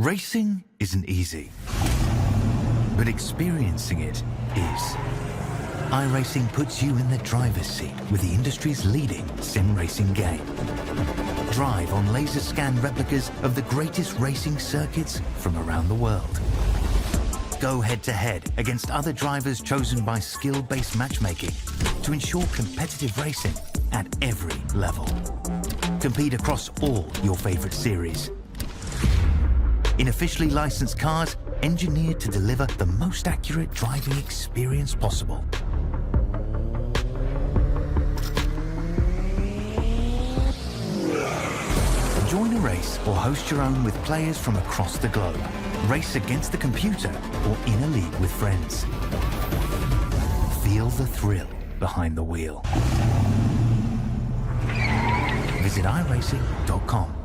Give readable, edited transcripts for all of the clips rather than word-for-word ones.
Racing isn't easy, but experiencing it is. iRacing puts you in the driver's seat with the industry's leading sim racing game. Drive on laser scan replicas of the greatest racing circuits from around the world. Go head-to-head against other drivers chosen by skill-based matchmaking to ensure competitive racing at every level. Compete across all your favorite series. In officially licensed cars, engineered to deliver the most accurate driving experience possible. Join a race or host your own with players from across the globe. Race against the computer or in a league with friends. Feel the thrill behind the wheel. Visit iRacing.com.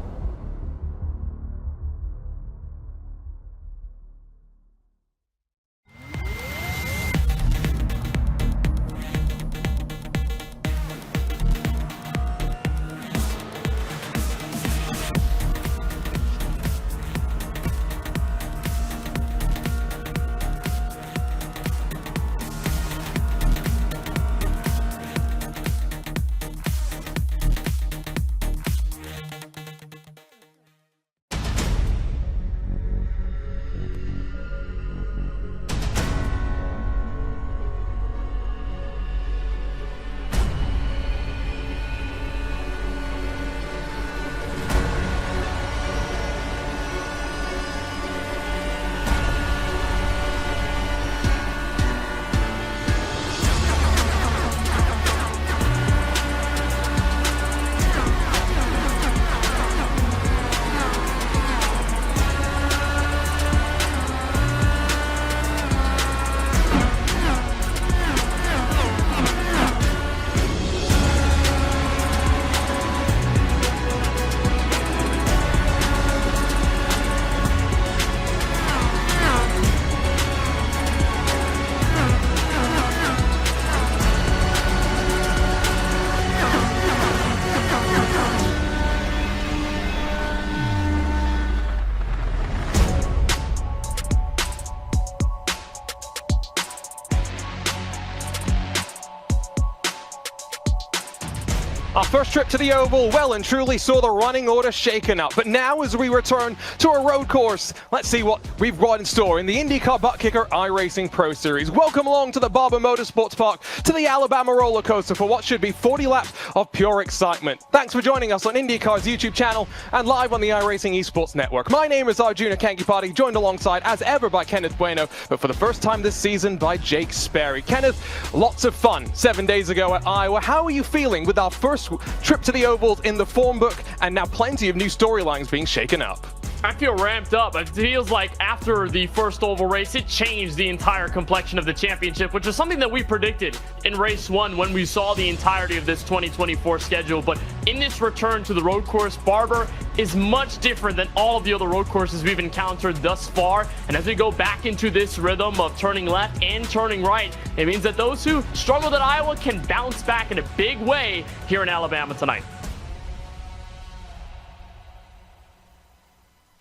Our first trip to the Oval well and truly saw the running order shaken up. But now as we return to a road course, let's see what we've got in store in the INDYCAR Buttkicker iRacing Pro Series. Welcome along to the Barber Motorsports Park, to the Alabama roller coaster for what should be 40 laps of pure excitement. Thanks for joining us on INDYCAR's YouTube channel and live on the iRacing Esports Network. My name is Arjuna Kankipati, joined alongside as ever by Kenneth Bueno, but for the first time this season by Jake Sperry. Kenneth, lots of fun 7 days ago at Iowa. How are you feeling with our first trip to the Ovals in the form book and now plenty of new storylines being shaken up? I feel ramped up. It feels like after the first oval race, it changed the entire complexion of the championship, which is something that we predicted in race 1 when we saw the entirety of this 2024 schedule. But in this return to the road course, Barber is much different than all of the other road courses we've encountered thus far. And as we go back into this rhythm of turning left and turning right, it means that those who struggled at Iowa can bounce back in a big way here in Alabama tonight.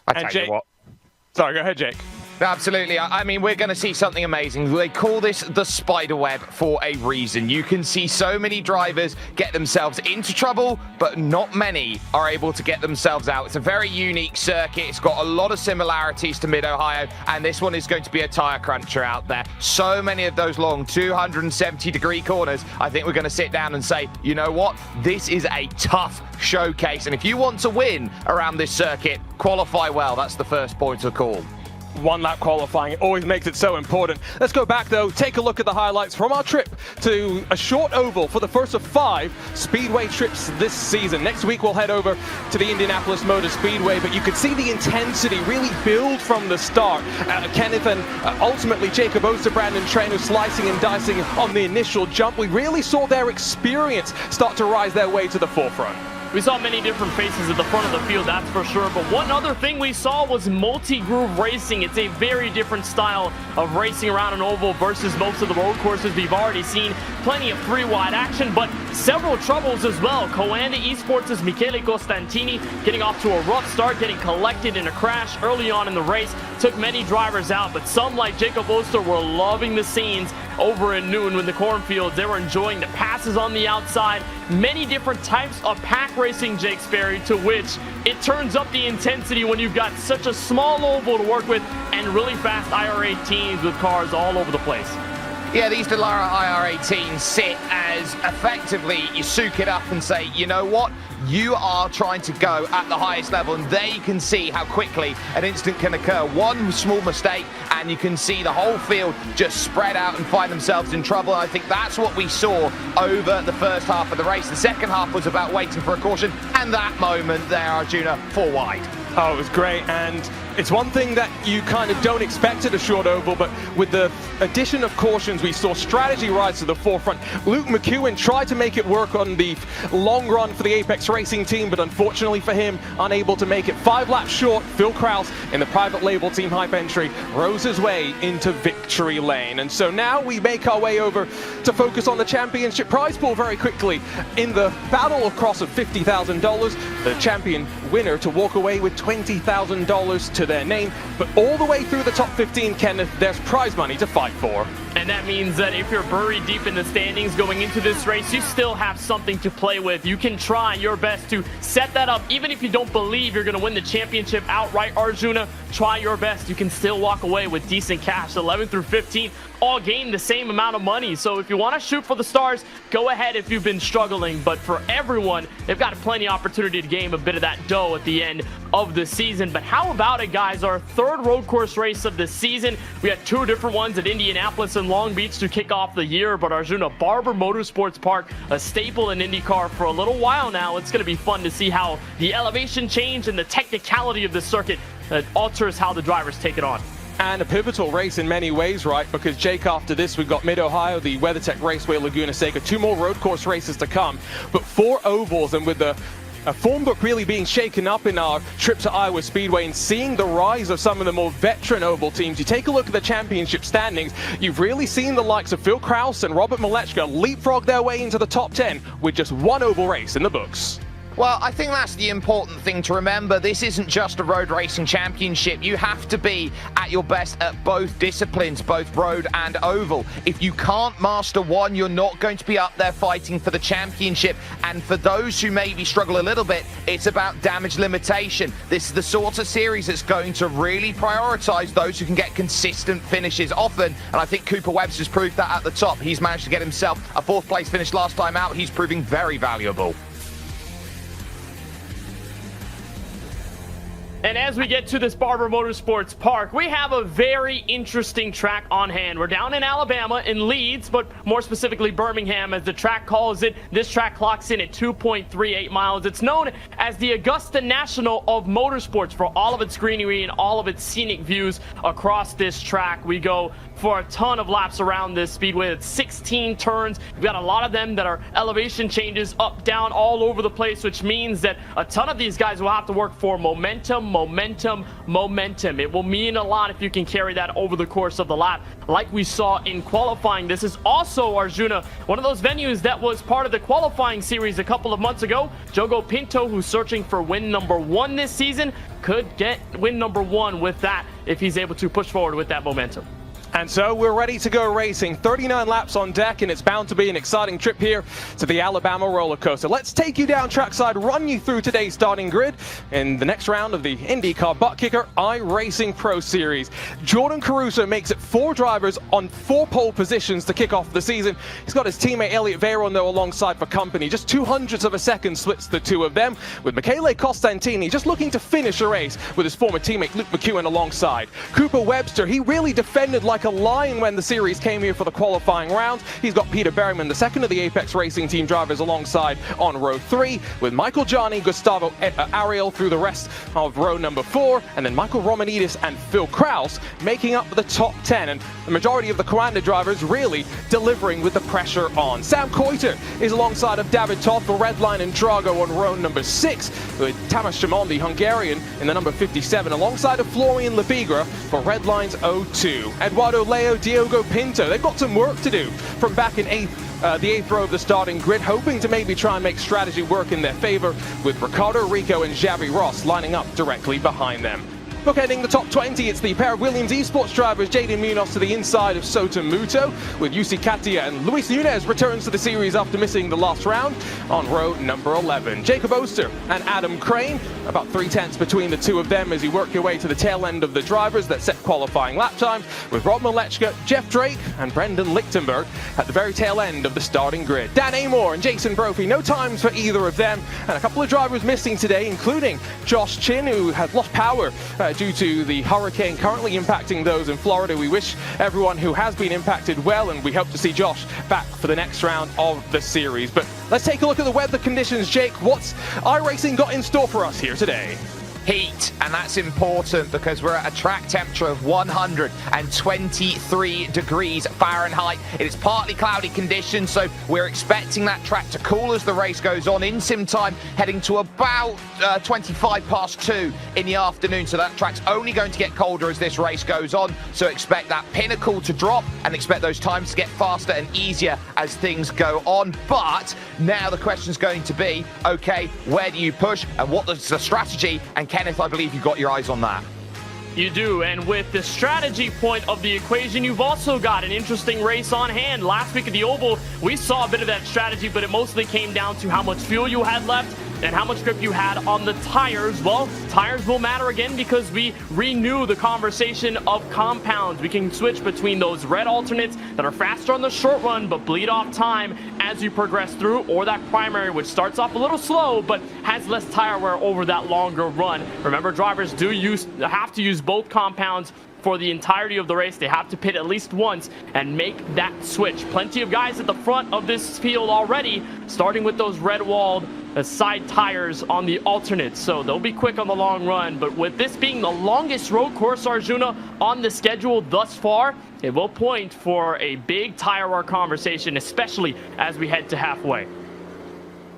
I tell you what. Sorry, go ahead, Jake. Absolutely. I mean, we're going to see something amazing. They call this the spider web for a reason. You can see so many drivers get themselves into trouble, but not many are able to get themselves out. It's a very unique circuit. It's got a lot of similarities to Mid-Ohio, and this one is going to be a tire cruncher out there. So many of those long 270-degree corners. I think we're going to sit down and say, you know what? This is a tough showcase, and if you want to win around this circuit, qualify well. That's the first point of call. One lap qualifying always makes it so important. Let's go back though, take a look at the highlights from our trip to a short oval for the first of 5 Speedway trips this season. Next week we'll head over to the Indianapolis Motor Speedway, but you could see the intensity really build from the start. Kenneth and ultimately Jacob Osterbrand and Trainer slicing and dicing on the initial jump. We really saw their experience start to rise their way to the forefront. We saw many different faces at the front of the field, that's for sure. But one other thing we saw was multi-groove racing. It's a very different style of racing around an oval versus most of the road courses we've already seen. Plenty of three-wide action, but several troubles as well. Coanda Esports' Michele Costantini getting off to a rough start, getting collected in a crash early on in the race. Took many drivers out, but some like Jacob Oster were loving the scenes over in Noon in the cornfields. They were enjoying the passes on the outside. Many different types of pack racing, Jake Sperry, to which it turns up the intensity when you've got such a small oval to work with and really fast IR18s with cars all over the place. Yeah, these Dallara IR18s sit as effectively you soak it up and say, you know what? You are trying to go at the highest level, and there you can see how quickly an incident can occur. One small mistake, and you can see the whole field just spread out and find themselves in trouble. I think that's what we saw over the first half of the race. The second half was about waiting for a caution, and that moment there, Arjuna, 4 wide. Oh, it was great, and it's one thing that you kind of don't expect at a short oval, but with the addition of cautions, we saw strategy rise to the forefront. Luke McEwen tried to make it work on the long run for the Apex Racing team, but unfortunately for him, unable to make it. 5 laps short, Phil Kraus in the private label team hype entry rose his way into victory lane. And so now we make our way over to focus on the championship prize pool very quickly. In the battle across of $50,000, the champion winner to walk away with $20,000 to their name, but all the way through the top 15, Kenneth, there's prize money to fight for. And that means that if you're buried deep in the standings going into this race, you still have something to play with. You can try your best to set that up. Even if you don't believe you're going to win the championship outright, Arjuna, try your best. You can still walk away with decent cash. 11 through 15 all gain the same amount of money. So if you want to shoot for the stars, go ahead if you've been struggling. But for everyone, they've got plenty of opportunity to gain a bit of that dough at the end of the season. But how about it, guys? Our third road course race of the season. We had 2 different ones at Indianapolis and Long Beach to kick off the year. But Arjuna, Barber Motorsports Park, a staple in IndyCar for a little while now. It's going to be fun to see how the elevation change and the technicality of the circuit alters how the drivers take it on. And a pivotal race in many ways, right? Because, Jake, after this, we've got Mid-Ohio, the WeatherTech Raceway, Laguna Seca, 2 more road course races to come, but 4 ovals, and with the form book really being shaken up in our trip to Iowa Speedway and seeing the rise of some of the more veteran oval teams. You take a look at the championship standings, you've really seen the likes of Phil Kraus and Robert Malechka leapfrog their way into the top 10 with just 1 oval race in the books. Well, I think that's the important thing to remember. This isn't just a road racing championship. You have to be at your best at both disciplines, both road and oval. If you can't master one, you're not going to be up there fighting for the championship. And for those who maybe struggle a little bit, it's about damage limitation. This is the sort of series that's going to really prioritize those who can get consistent finishes often. And I think Cooper Webster's proved that at the top. He's managed to get himself a 4th place finish last time out. He's proving very valuable. And as we get to this Barber Motorsports Park, we have a very interesting track on hand. We're down in Alabama, in Leeds, but more specifically Birmingham, as the track calls it. This track clocks in at 2.38 miles. It's known as the Augusta National of Motorsports for all of its greenery and all of its scenic views across this track. We go for a ton of laps around this speedway. It's 16 turns. We've got a lot of them that are elevation changes up, down, all over the place, which means that a ton of these guys will have to work for momentum. It will mean a lot if you can carry that over the course of the lap, like we saw in qualifying. This is also, Arjuna, one of those venues that was part of the qualifying series a couple of months ago. Jogo Pinto, who's searching for win number 1 this season, could get win number 1 with that if he's able to push forward with that momentum. And so we're ready to go racing. 39 laps on deck, and it's bound to be an exciting trip here to the Alabama roller coaster. Let's take you down trackside, run you through today's starting grid in the next round of the INDYCAR Buttkicker iRacing Pro Series. Jordan Caruso makes it 4 drivers on 4 pole positions to kick off the season. He's got his teammate Elliot Veyron, though, alongside for company. Just 0.02 of a second splits the 2 of them, with Michele Costantini just looking to finish a race with his former teammate Luke McEwen alongside. Cooper Webster, he really defended like like a lion when the series came here for the qualifying round. He's got Peter Berryman, the second of the Apex Racing Team drivers, alongside on row 3, with Michael Gianni, Gustavo Ariel through the rest of row number 4, and then Michael Romanidis and Phil Kraus making up the top 10, and the majority of the Coanda drivers really delivering with the pressure on. Sam Koiter is alongside of David Toth for Redline and Drago on row number 6, with Tamas Shimon, the Hungarian, in the number 57, alongside of Florian Lebigra for Redline's 02. Eduardo Leo, Diogo Pinto, they've got some work to do from back in the 8th row of the starting grid, hoping to maybe try and make strategy work in their favor, with Ricardo Rico and Xavi Ross lining up directly behind them. Bookending the top 20, it's the pair of Williams eSports drivers, Jaden Munoz to the inside of Sota Muto, with Yusi Katia and Luis Nunez returns to the series after missing the last round on row number 11. Jacob Oster and Adam Crane, about 3/10 between the two of them as you work your way to the tail end of the drivers that set qualifying lap time, with Rob Malechka, Jeff Drake and Brendan Lichtenberg at the very tail end of the starting grid. Dan Amor and Jason Brophy, no times for either of them, and a couple of drivers missing today, including Josh Chin, who has lost power due to the hurricane currently impacting those in Florida. We wish everyone who has been impacted well, and we hope to see Josh back for the next round of the series. But let's take a look at the weather conditions. Jake, what's iRacing got in store for us here today? Heat, and that's important because we're at a track temperature of 123 degrees Fahrenheit. It is partly cloudy conditions, so we're expecting that track to cool as the race goes on. In sim time, heading to about 25 past 2 in the afternoon, so that track's only going to get colder as this race goes on. So expect that pinnacle to drop and expect those times to get faster and easier as things go on. But now the question's going to be, okay, where do you push and what is the strategy? And Kenneth, I believe you've got your eyes on that. You do, and with the strategy point of the equation, you've also got an interesting race on hand. Last week at the Oval, we saw a bit of that strategy, but it mostly came down to how much fuel you had left and how much grip you had on the tires. Well, tires will matter again because we renew the conversation of compounds. We can switch between those red alternates that are faster on the short run but bleed off time as you progress through, or that primary which starts off a little slow but has less tire wear over that longer run. Remember, drivers do have to use both compounds for the entirety of the race. They have to pit at least once and make that switch. Plenty of guys at the front of this field already, starting with those red-walled side tires on the alternates, so they'll be quick on the long run. But with this being the longest road course, Arjuna, on the schedule thus far, it will point for a big tire wear conversation, especially as we head to halfway.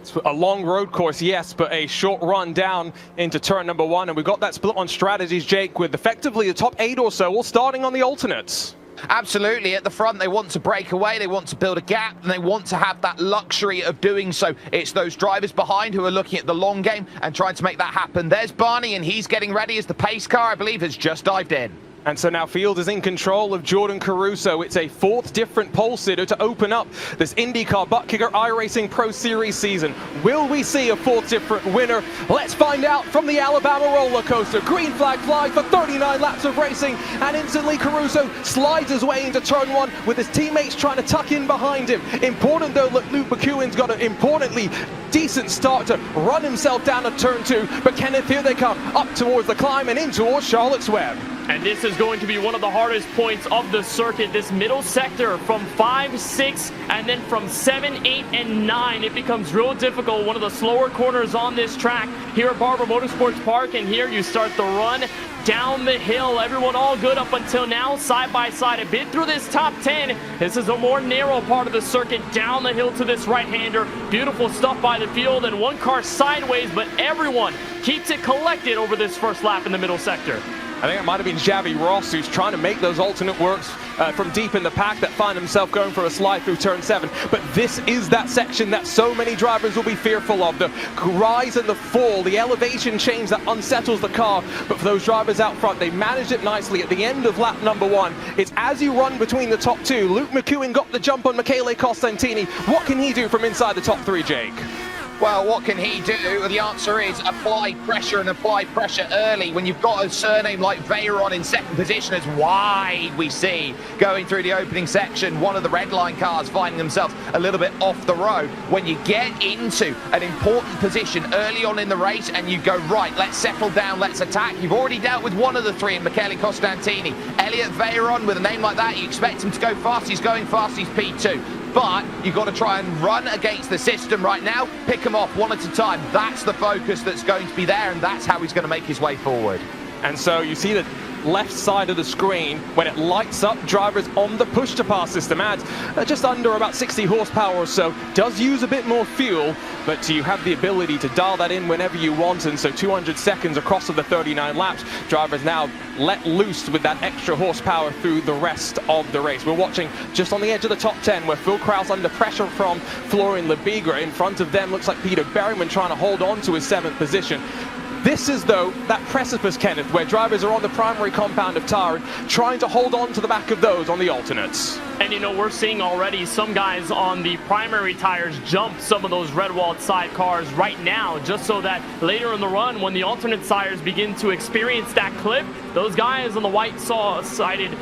It's a long road course, yes, but a short run down into turn number 1, and we've got that split on strategies, Jake, with effectively the top 8 or so all starting on the alternates. Absolutely. At the front, they want to break away, they want to build a gap, and they want to have that luxury of doing so. It's those drivers behind who are looking at the long game and trying to make that happen. There's Barney, and he's getting ready as the pace car, I believe, has just dived in. And so now Field is in control of Jordan Caruso. It's a 4th different pole sitter to open up this INDYCAR Buttkicker iRacing Pro Series season. Will we see a 4th different winner? Let's find out from the Alabama roller coaster. Green flag fly for 39 laps of racing, and instantly Caruso slides his way into turn 1 with his teammates trying to tuck in behind him. Important though, look, Luke McEwen's got an importantly decent start to run himself down to turn 2, but Kenneth, here they come, up towards the climb and in towards Charlotte's Web. And this is going to be one of the hardest points of the circuit, this middle sector from 5, 6, and then from 7, 8, and 9. It becomes real difficult, one of the slower corners on this track here at Barber Motorsports Park, and here you start the run down the hill. Everyone all good up until now, side by side. A bit through this top 10. This is a more narrow part of the circuit, down the hill to this right-hander. Beautiful stuff by the field, and one car sideways, but everyone keeps it collected over this first lap in the middle sector. I think it might have been Xavi Ross who's trying to make those alternate works from deep in the pack that find himself going for a slide through turn 7. But this is that section that so many drivers will be fearful of. The rise and the fall, the elevation change that unsettles the car. But for those drivers out front, they managed it nicely at the end of lap number 1. It's as you run between the top 2. Luke McEwen got the jump on Michele Costantini. What can he do from inside the top 3, Jake? Well, what can he do? The answer is apply pressure, and apply pressure early. When you've got a surname like Veyron in second position, as wide we see going through the opening section, one of the red line cars finding themselves a little bit off the road. When you get into an important position early on in the race and you go, right, let's settle down, let's attack. You've already dealt with one of the three in Michele Costantini. Elliot Veyron, with a name like that, you expect him to go fast. He's going fast, he's P2. But you've got to try and run against the system right now, pick them off one at a time. That's the focus that's going to be there, and that's how he's going to make his way forward. And so you see the left side of the screen, when it lights up, drivers on the push-to-pass system adds just under about 60 horsepower or so. Does use a bit more fuel, but you have the ability to dial that in whenever you want, and so 200 seconds across of the 39 laps. Drivers now let loose with that extra horsepower through the rest of the race. We're watching just on the edge of the top 10 where Phil Kraus under pressure from Florian Lebigra. In front of them looks like Peter Berryman trying to hold on to his 7th position. This is, though, that precipice, Kenneth, where drivers are on the primary compound of tire trying to hold on to the back of those on the alternates. And, you know, we're seeing already some guys on the primary tires jump some of those red-walled side cars right now, just so that later in the run, when the alternate tires begin to experience that clip, those guys on the white-sided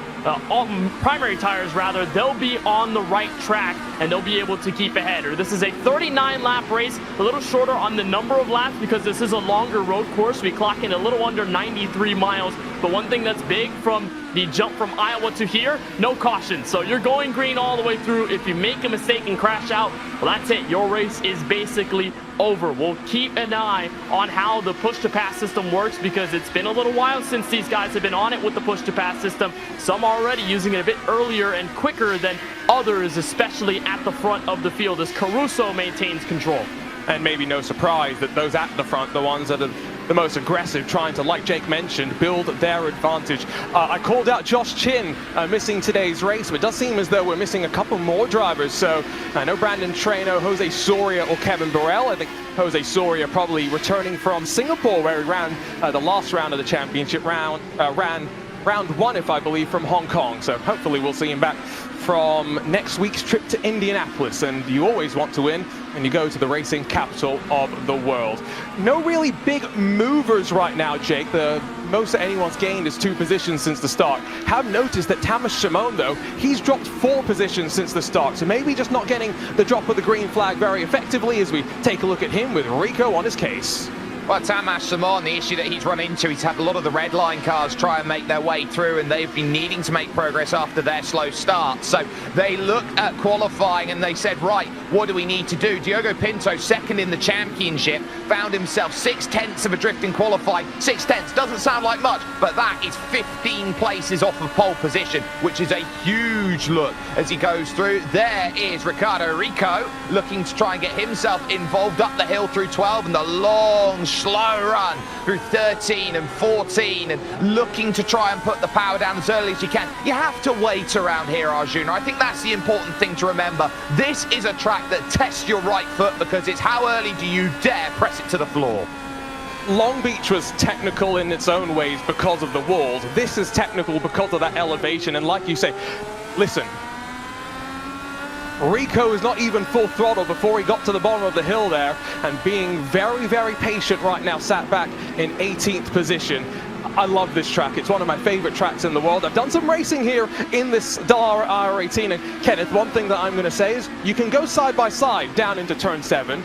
primary tires, rather, they'll be on the right track and they'll be able to keep ahead. This is a 39-lap race, a little shorter on the number of laps because this is a longer road course. We clock in a little under 93 miles. But one thing that's big from the jump from Iowa to here, no caution. So you're going green all the way through. If you make a mistake and crash out, well, that's it. Your race is basically over. We'll keep an eye on how the push-to-pass system works because it's been a little while since these guys have been on it with the push-to-pass system. Some are already using it a bit earlier and quicker than others, especially at the front of the field as Caruso maintains control. And maybe no surprise that those at the front, the ones that are the most aggressive, trying to, like Jake mentioned, build their advantage. I called out Josh Chin missing today's race, but it does seem as though we're missing a couple more drivers. So I know Brandon Treno, Jose Soria, or Kevin Burrell. I think Jose Soria probably returning from Singapore, where he ran the last round of the championship, ran round 1, if I believe, from Hong Kong. So hopefully we'll see him back from next week's trip to Indianapolis. And you always want to win when you go to the racing capital of the world. No really big movers right now, Jake. The most that anyone's gained is 2 positions since the start. Have noticed that Tamas Shimon, though, he's dropped 4 positions since the start. So maybe just not getting the drop of the green flag very effectively as we take a look at him with Rico on his case. Well, Tamas Simon, the issue that he's run into, he's had a lot of the red line cars try and make their way through, and they've been needing to make progress after their slow start. So they looked at qualifying and they said, right, what do we need to do? Diogo Pinto, second in the championship, found himself 6/10 of a drift in qualifying. 6/10 doesn't sound like much, but that is 15 places off of pole position, which is a huge look as he goes through. There is Ricardo Rico looking to try and get himself involved up the hill through 12 and the long slow run through 13 and 14 and looking to try and put the power down as early as you can. You have to wait around here, Arjuna. I think that's the important thing to remember. This is a track that tests your right foot because it's how early do you dare press it to the floor. Long Beach was technical in its own ways because of the walls. This is technical because of that elevation, and like you say, listen, Rico is not even full throttle before he got to the bottom of the hill there, and being very, very patient right now, sat back in 18th position. I love this track. It's one of my favorite tracks in the world. I've done some racing here in this Dallara R18, and Kenneth, one thing that I'm going to say is you can go side by side down into turn 7.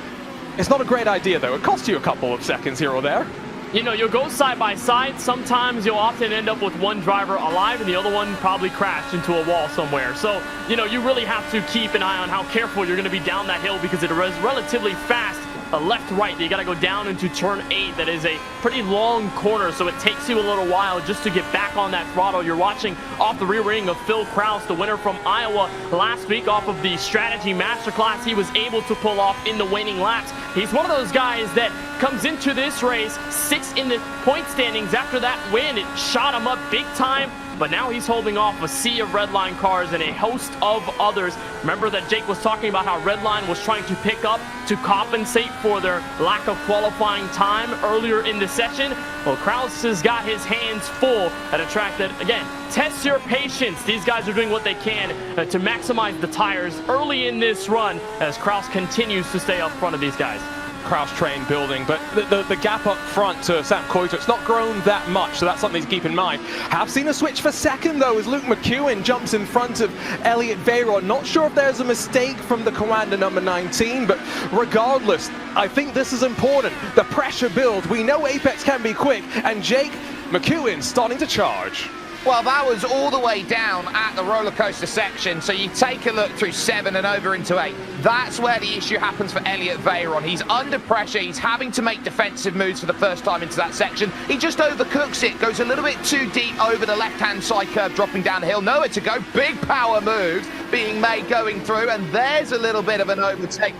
It's not a great idea, though. It costs you a couple of seconds here or there. You know, you'll go side by side. Sometimes you'll often end up with one driver alive and the other one probably crashed into a wall somewhere. So, you know, you really have to keep an eye on how careful you're going to be down that hill because it is relatively fast. Left-right, you got to go down into turn 8. That is a pretty long corner, so it takes you a little while just to get back on that throttle. You're watching off the rear wing of Phil Kraus, the winner from Iowa last week off of the Strategy Masterclass. He was able to pull off in the waning laps. He's one of those guys that comes into this race 6th in the point standings. After that win, it shot him up big time. But now he's holding off a sea of Redline cars and a host of others. Remember that Jake was talking about how Redline was trying to pick up to compensate for their lack of qualifying time earlier in the session? Well, Kraus has got his hands full at a track that, again, tests your patience. These guys are doing what they can to maximize the tires early in this run as Kraus continues to stay up front of these guys. Kraus train building, but the gap up front to Sam Coiter, it's not grown that much, so that's something to keep in mind. Have seen a switch for second, though, as Luke McEwen jumps in front of Elliot Veyron. Not sure if there's a mistake from the commander number 19, but regardless, I think this is important. The pressure builds. We know Apex can be quick, and Jake McEwen starting to charge. Well, that was all the way down at the roller coaster section. So you take a look through 7 and over into 8. That's where the issue happens for Elliot Veyron. He's under pressure. He's having to make defensive moves for the first time into that section. He just overcooks it, goes a little bit too deep over the left-hand side curve, dropping down the hill. Nowhere to go. Big power moves being made going through. And there's a little bit of an overtake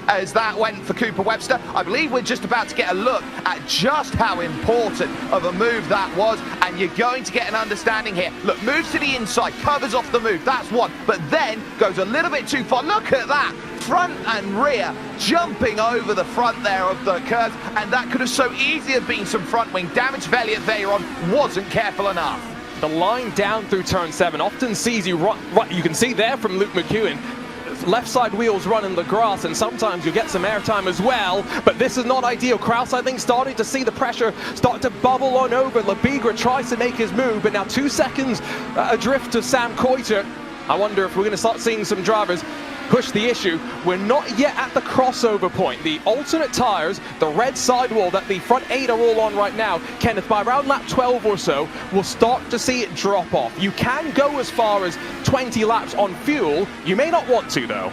as that went for Cooper Webster. I believe we're just about to get a look at just how important of a move that was. And you're going to get an understanding here. Look, moves to the inside, covers off the move, that's one, but then goes a little bit too far. Look at that, front and rear, jumping over the front there of the curve, and that could have so easily have been some front wing damage. Elliot Veyron wasn't careful enough. The line down through turn 7 often sees you right, you can see there from Luke McEwen, left side wheels run in the grass, and sometimes you get some airtime as well, but this is not ideal. Kraus, I think, starting to see the pressure start to bubble on over. Labigra tries to make his move, but now 2 seconds adrift of Sam Coiter. I wonder if we're going to start seeing some drivers push the issue. We're not yet at the crossover point. The alternate tires, the red sidewall that the front 8 are all on right now, Kenneth, by around lap 12 or so, we'll start to see it drop off. You can go as far as 20 laps on fuel. You may not want to, though.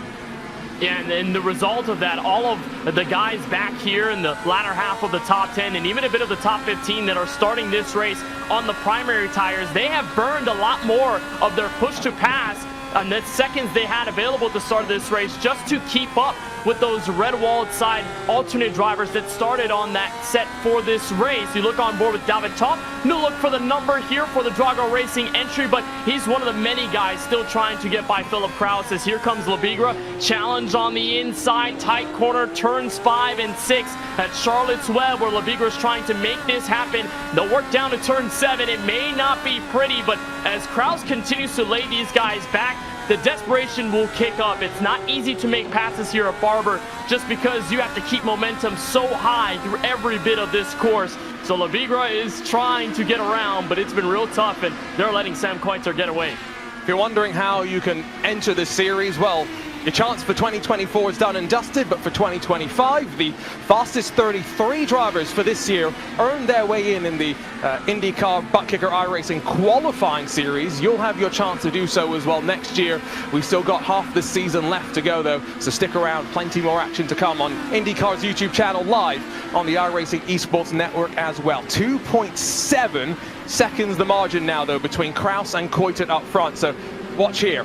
Yeah, and the result of that, all of the guys back here in the latter half of the top 10 and even a bit of the top 15 that are starting this race on the primary tires, they have burned a lot more of their push to pass and the seconds they had available at the start of this race just to keep up with those red-walled side alternate drivers that started on that set for this race. You look on board with David Topp. No look for the number here for the Drago Racing entry, but he's one of the many guys still trying to get by Philip Kraus as here comes Labigra. Challenge on the inside, tight corner, turns 5 and 6 at Charlotte's Web, where Labigra's trying to make this happen. They'll work down to turn 7. It may not be pretty, but as Kraus continues to lay these guys back, the desperation will kick up. It's not easy to make passes here at Barber just because you have to keep momentum so high through every bit of this course. So Labigra is trying to get around, but it's been real tough, and they're letting Sam Coiter get away. If you're wondering how you can enter this series, well, your chance for 2024 is done and dusted, but for 2025, the fastest 33 drivers for this year earned their way in the INDYCAR Buttkicker iRacing qualifying series. You'll have your chance to do so as well next year. We've still got half the season left to go, though, so stick around. Plenty more action to come on INDYCAR's YouTube channel, live on the iRacing Esports Network as well. 2.7 seconds the margin now, though, between Kraus and Coiter up front. So watch here.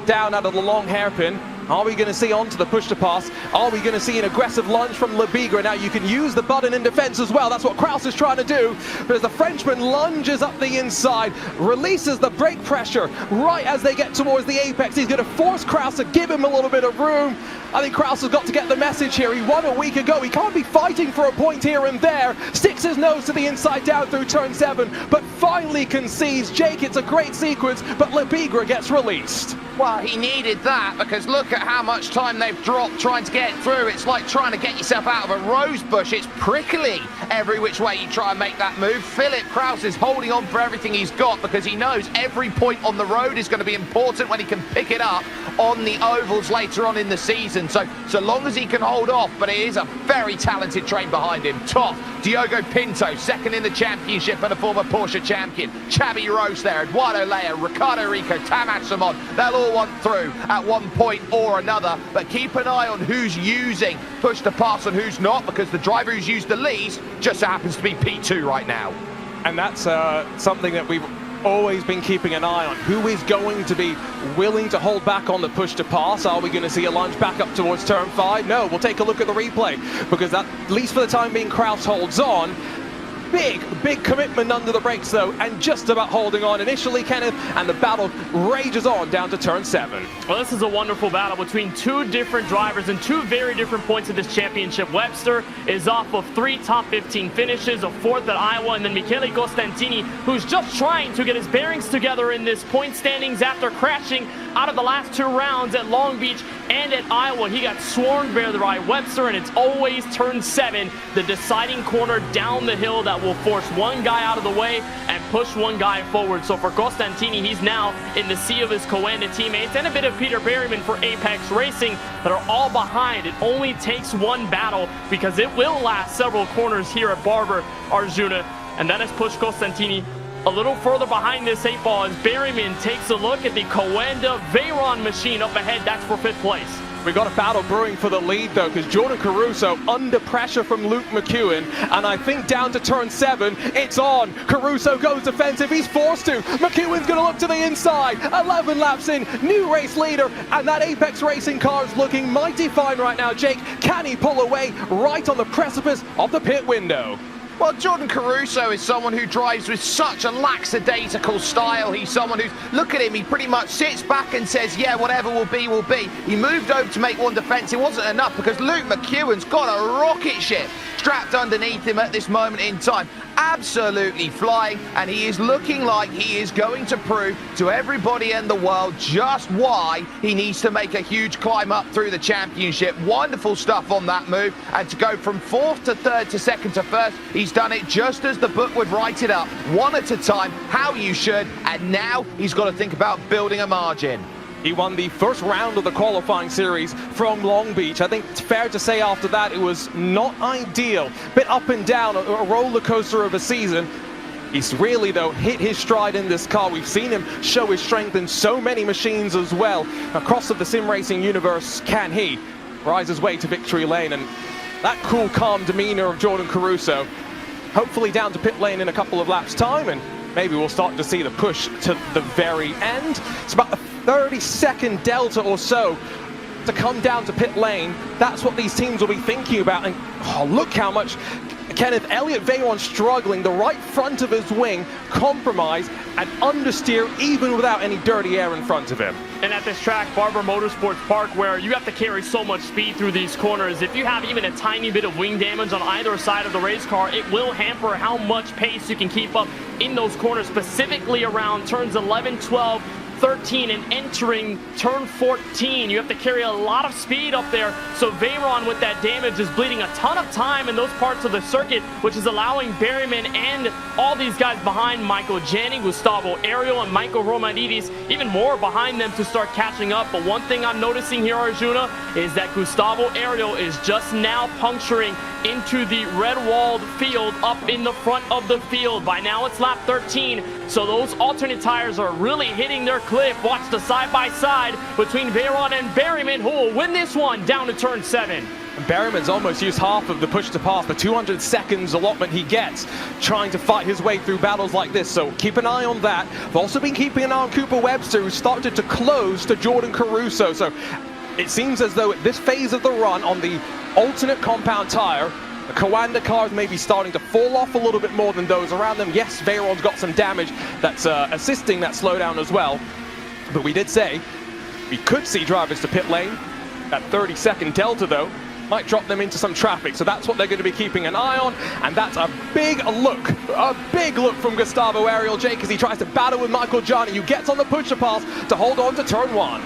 Down out of the long hairpin. Are we going to see onto the push to pass? Are we going to see an aggressive lunge from Labigra? Now you can use the button in defense as well. That's what Kraus is trying to do. But as the Frenchman lunges up the inside, releases the brake pressure right as they get towards the apex, he's going to force Kraus to give him a little bit of room. I think Kraus has got to get the message here. He won a week ago. He can't be fighting for a point here and there. Sticks his nose to the inside down through turn 7, but finally concedes. Jake, it's a great sequence, but Labigra gets released. Well, he needed that, because look at how much time they've dropped trying to get through. It's like trying to get yourself out of a rose bush. It's prickly every which way you try and make that move. Philip Kraus is holding on for everything he's got, because he knows every point on the road is going to be important when he can pick it up on the ovals later on in the season. So long as he can hold off, but it is a very talented train behind him. Top, Diogo Pinto, second in the championship and a former Porsche champion. Xabi Rose there, Eduardo Lea, Ricardo Rico, Tamat Simon. They'll all want through at one point or another, but keep an eye on who's using push to pass and who's not, because the driver who's used the least just happens to be P2 right now. And that's something that we've always been keeping an eye on. Who is going to be willing to hold back on the push to pass? Are we going to see a lunge back up towards turn 5? No, we'll take a look at the replay, because that, at least for the time being, Kraus holds on. Big commitment under the brakes, though, and just about holding on initially, Kenneth, and the battle rages on down to turn 7. Well, this is a wonderful battle between two different drivers and two very different points of this championship. Webster is off of 3 top 15 finishes, a 4th at Iowa, and then Michele Costantini, who's just trying to get his bearings together in this point standings after crashing out of the last 2 rounds at Long Beach and at Iowa. He got swarmed by Webster, and it's always turn 7, the deciding corner down the hill that will force one guy out of the way and push one guy forward. So for Costantini, he's now in the sea of his Coanda teammates and a bit of Peter Berryman for Apex Racing that are all behind. It only takes one battle because it will last several corners here at Barber, Arjuna, and that has pushed Costantini a little further behind this 8 ball as Berryman takes a look at the Coanda Veyron machine up ahead. That's for 5th place. We've got a battle brewing for the lead, though, because Jordan Caruso under pressure from Luke McEwen, and I think down to turn 7, it's on. Caruso goes defensive. He's forced to. McEwen's going to look to the inside. 11 laps in, new race leader, and that Apex Racing car is looking mighty fine right now. Jake, can he pull away right on the precipice of the pit window? Well, Jordan Caruso is someone who drives with such a lackadaisical style. He's someone who's, look at him, he pretty much sits back and says, yeah, whatever will be, will be. He moved over to make one defense. It wasn't enough because Luke McEwen's got a rocket ship strapped underneath him at this moment in time. Absolutely flying, and he is looking like he is going to prove to everybody in the world just why he needs to make a huge climb up through the championship. Wonderful stuff on that move, and to go from 4th to 3rd to 2nd to 1st, he's done it just as the book would write it up, one at a time, how you should, and now he's got to think about building a margin. He won the first round of the qualifying series from Long Beach. I think it's fair to say after that it was not ideal. Bit up and down, a roller coaster of a season. He's really, though, hit his stride in this car. We've seen him show his strength in so many machines as well. Across the sim racing universe, can he rise his way to victory lane? And that cool, calm demeanor of Jordan Caruso, hopefully down to pit lane in a couple of laps' time, and maybe we'll start to see the push to the very end. It's about a 30-second delta or so to come down to pit lane. That's what these teams will be thinking about. And oh, look how much Kenneth Elliott Veyron struggling. The right front of his wing compromised and understeer even without any dirty air in front of him. And at this track, Barber Motorsports Park, where you have to carry so much speed through these corners, if you have even a tiny bit of wing damage on either side of the race car, it will hamper how much pace you can keep up in those corners, specifically around turns 11, 12, 13, and entering turn 14. You have to carry a lot of speed up there, so Veyron with that damage is bleeding a ton of time in those parts of the circuit, which is allowing Berryman and all these guys behind, Michael Janney, Gustavo Ariel, and Michael Romanidis, even more behind them to start catching up. But one thing I'm noticing here, Arjuna, is that Gustavo Ariel is just now puncturing into the red-walled field up in the front of the field. By now it's lap 13, so those alternate tires are really hitting their cliff. Watch the side-by-side between Veyron and Berryman, who will win this one down to turn 7. Berryman's almost used half of the push to pass, the 200 seconds allotment he gets, trying to fight his way through battles like this, so keep an eye on that. I've also been keeping an eye on Cooper Webster, who started to close to Jordan Caruso, so it seems as though at this phase of the run on the alternate compound tire, the Coanda cars may be starting to fall off a little bit more than those around them. Yes, Veyron's got some damage that's assisting that slowdown as well, but we did say we could see drivers to pit lane. That 30-second delta, though, might drop them into some traffic, so that's what they're going to be keeping an eye on, and that's a big look from Gustavo Ariel, Jake, as he tries to battle with Michael Janney, who gets on the pusher pass to hold on to turn 1.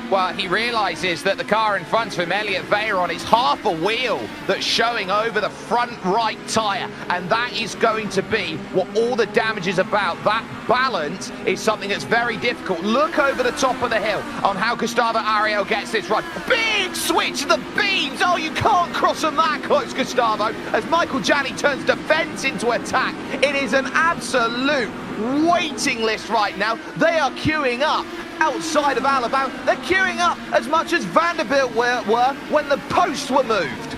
Well, he realizes that the car in front of him, Elliott Veyron, is half a wheel that's showing over the front right tire, and that is going to be what all the damage is about. That balance is something that's very difficult. Look over the top of the hill on how Gustavo Ariel gets this run. Big switch to the beams. Oh, you can't cross them that close, Gustavo, as Michael Janney turns defense into attack. It is an absolute waiting list right now. They are queuing up outside of Alabama. They're queuing up as much as Vanderbilt were when the posts were moved.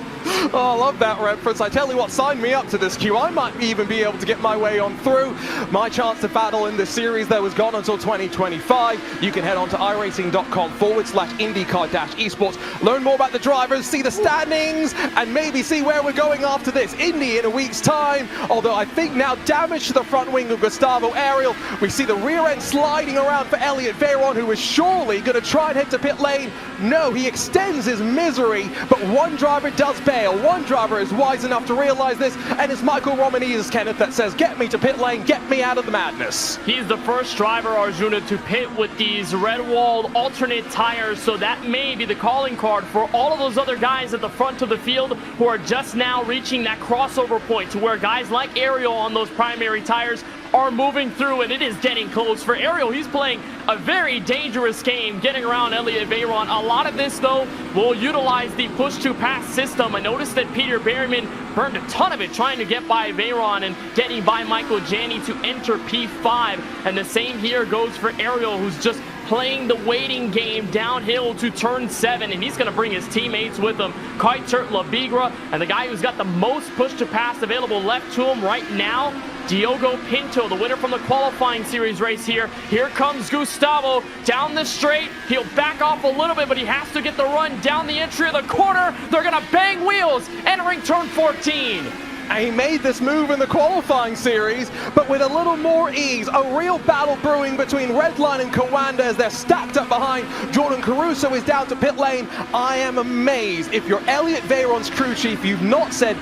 Oh, I love that reference. I tell you what, sign me up to this queue. I might even be able to get my way on through. My chance to battle in this series, though, is gone until 2025. You can head on to iRacing.com/INDYCAR-esports. Learn more about the drivers, see the standings, and maybe see where we're going after this. Indy in a week's time. Although I think now damage to the front wing of Gustavo Ariel. We see the rear end sliding around for Elliott Veyron, who is surely going to try and head to pit lane. No, he extends his misery, but one driver does bail. One driver is wise enough to realize this, and it's Michael Romanidis, Kenneth, that says, get me to pit lane, get me out of the madness. He's the first driver, Arjuna, to pit with these red-walled alternate tires, so that may be the calling card for all of those other guys at the front of the field who are just now reaching that crossover point to where guys like Ariel on those primary tires are moving through, and it is getting close. For Ariel, he's playing a very dangerous game, getting around Elliott Veyron. A lot of this, though, will utilize the push-to-pass system. I noticed that Peter Berryman burned a ton of it trying to get by Veyron and getting by Michael Janney to enter P5. And the same here goes for Ariel, who's just playing the waiting game downhill to turn 7, and he's going to bring his teammates with him. Kuytert Labigra, and the guy who's got the most push-to-pass available left to him right now, Diogo Pinto, the winner from the qualifying series race here. Here comes Gustavo down the straight. He'll back off a little bit, but he has to get the run down the entry of the corner. They're going to bang wheels, entering turn 14. And he made this move in the qualifying series, but with a little more ease. A real battle brewing between Redline and Kawanda as they're stacked up behind. Jordan Caruso is down to pit lane. I am amazed. If you're Elliott Veyron's crew chief, you've not said,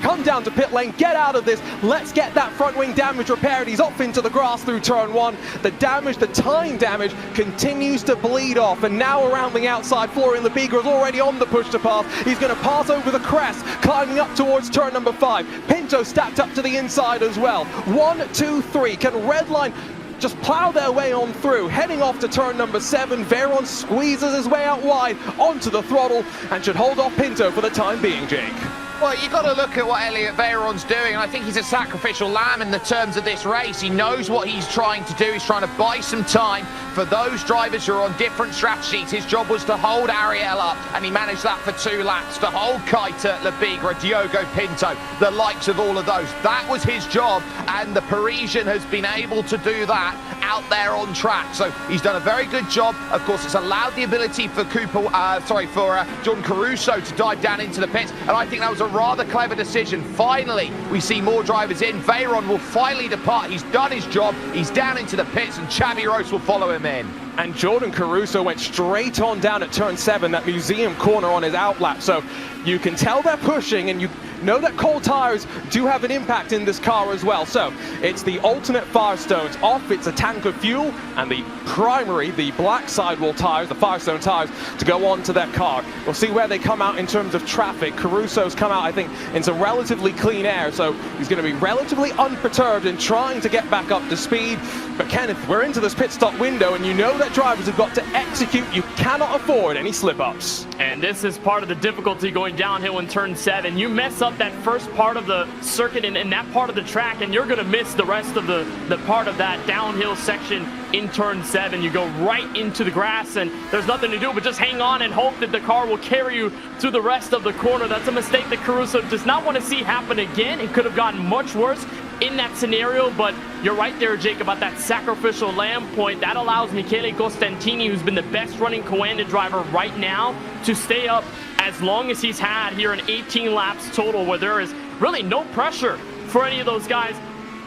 come down to pit lane, get out of this, let's get that front wing damage repaired. He's off into the grass through turn 1. The damage, the time damage, continues to bleed off, and now around the outside, Florian Labigra is already on the push to pass. He's going to pass over the crest, climbing up towards turn number 5. Pinto stacked up to the inside as well. 1, 2, 3. Can Redline just plow their way on through? Heading off to turn number 7, Veyron squeezes his way out wide onto the throttle and should hold off Pinto for the time being, Jake. Well, you've got to look at what Elliott Veyron's doing, and I think he's a sacrificial lamb in the terms of this race. He knows what he's trying to do. He's trying to buy some time for those drivers who are on different strategies. His job was to hold Ariel up, and he managed that for 2 laps, to hold Kuytert Labigra, Diogo Pinto, the likes of all of those. That was his job, and the Parisian has been able to do that out there on track. So he's done a very good job. Of course, it's allowed the ability for Jordan Caruso to dive down into the pits, and I think that was a rather clever decision. Finally, we see more drivers in. Veyron will finally depart. He's done his job. He's down into the pits, and Xavi Rose will follow him in. And Jordan Caruso went straight on down at turn 7, that museum corner on his outlap. So you can tell they're pushing, and you know that cold tires do have an impact in this car as well. So it's the alternate Firestones off, it's a tank of fuel, and the primary, the black sidewall tires, the Firestone tires, to go on to their car. We'll see where they come out in terms of traffic. Caruso's come out, I think, into relatively clean air, so he's going to be relatively unperturbed in trying to get back up to speed. But Kenneth, we're into this pit stop window, and you know that drivers have got to execute. You cannot afford any slip-ups. And this is part of the difficulty going downhill in turn 7. You mess up that first part of the circuit and that part of the track, and you're going to miss the rest of the part of that downhill section in turn 7. You go right into the grass, and there's nothing to do but just hang on and hope that the car will carry you through the rest of the corner. That's a mistake that Caruso does not want to see happen again. It could have gotten much worse in that scenario, but you're right there, Jake, about that sacrificial lamb point. That allows Michele Costantini, who's been the best running Coanda driver right now, to stay up as long as he's had here in 18 laps total, where there is really no pressure for any of those guys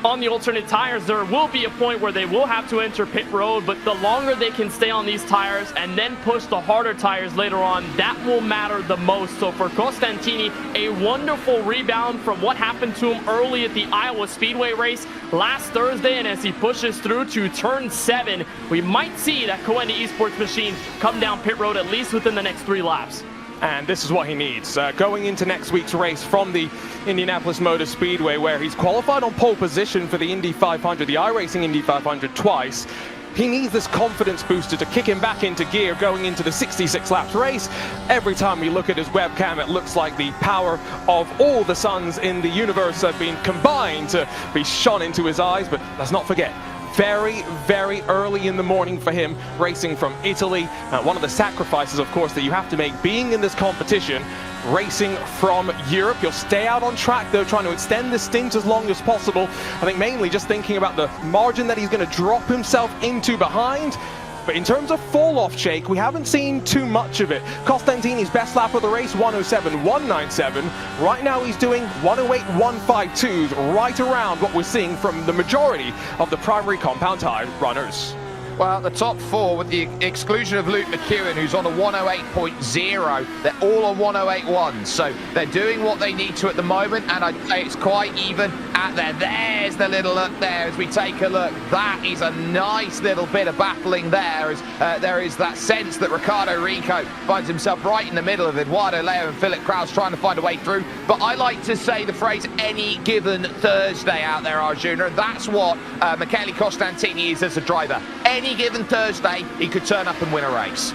on the alternate tires. There will be a point where they will have to enter pit road, but the longer they can stay on these tires and then push the harder tires later on, that will matter the most. So for Costantini, a wonderful rebound from what happened to him early at the Iowa Speedway race last Thursday, and as he pushes through to turn 7, we might see that Coanda Esports machine come down pit road at least within the next 3 laps. And this is what he needs. Going into next week's race from the Indianapolis Motor Speedway, where he's qualified on pole position for the Indy 500, the iRacing Indy 500 twice. He needs this confidence booster to kick him back into gear going into the 66 laps race. Every time we look at his webcam, it looks like the power of all the suns in the universe have been combined to be shone into his eyes. But let's not forget, very, very early in the morning for him, racing from Italy. One of the sacrifices, of course, that you have to make being in this competition, racing from Europe. You'll stay out on track, though, trying to extend the stint as long as possible. I think mainly just thinking about the margin that he's going to drop himself into behind. But in terms of fall-off, Jake, we haven't seen too much of it. Costantini's best lap of the race, 107.197. Right now he's doing 108.152s, right around what we're seeing from the majority of the primary compound tire runners. Well, the top four, with the exclusion of Luke McEwen, who's on a 108.0, they're all on 108.1, so they're doing what they need to at the moment, and I'd say it's quite even at there. There's the little look there as we take a look. That is a nice little bit of battling there, as there is that sense that Ricardo Rico finds himself right in the middle of Eduardo Leo and Philip Kraus trying to find a way through. But I like to say the phrase any given Thursday out there, Arjuna, and that's what Michele Costantini is as a driver. Any given Thursday, he could turn up and win a race.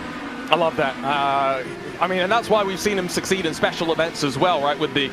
I love that. I mean, and that's why we've seen him succeed in special events as well, right? With the,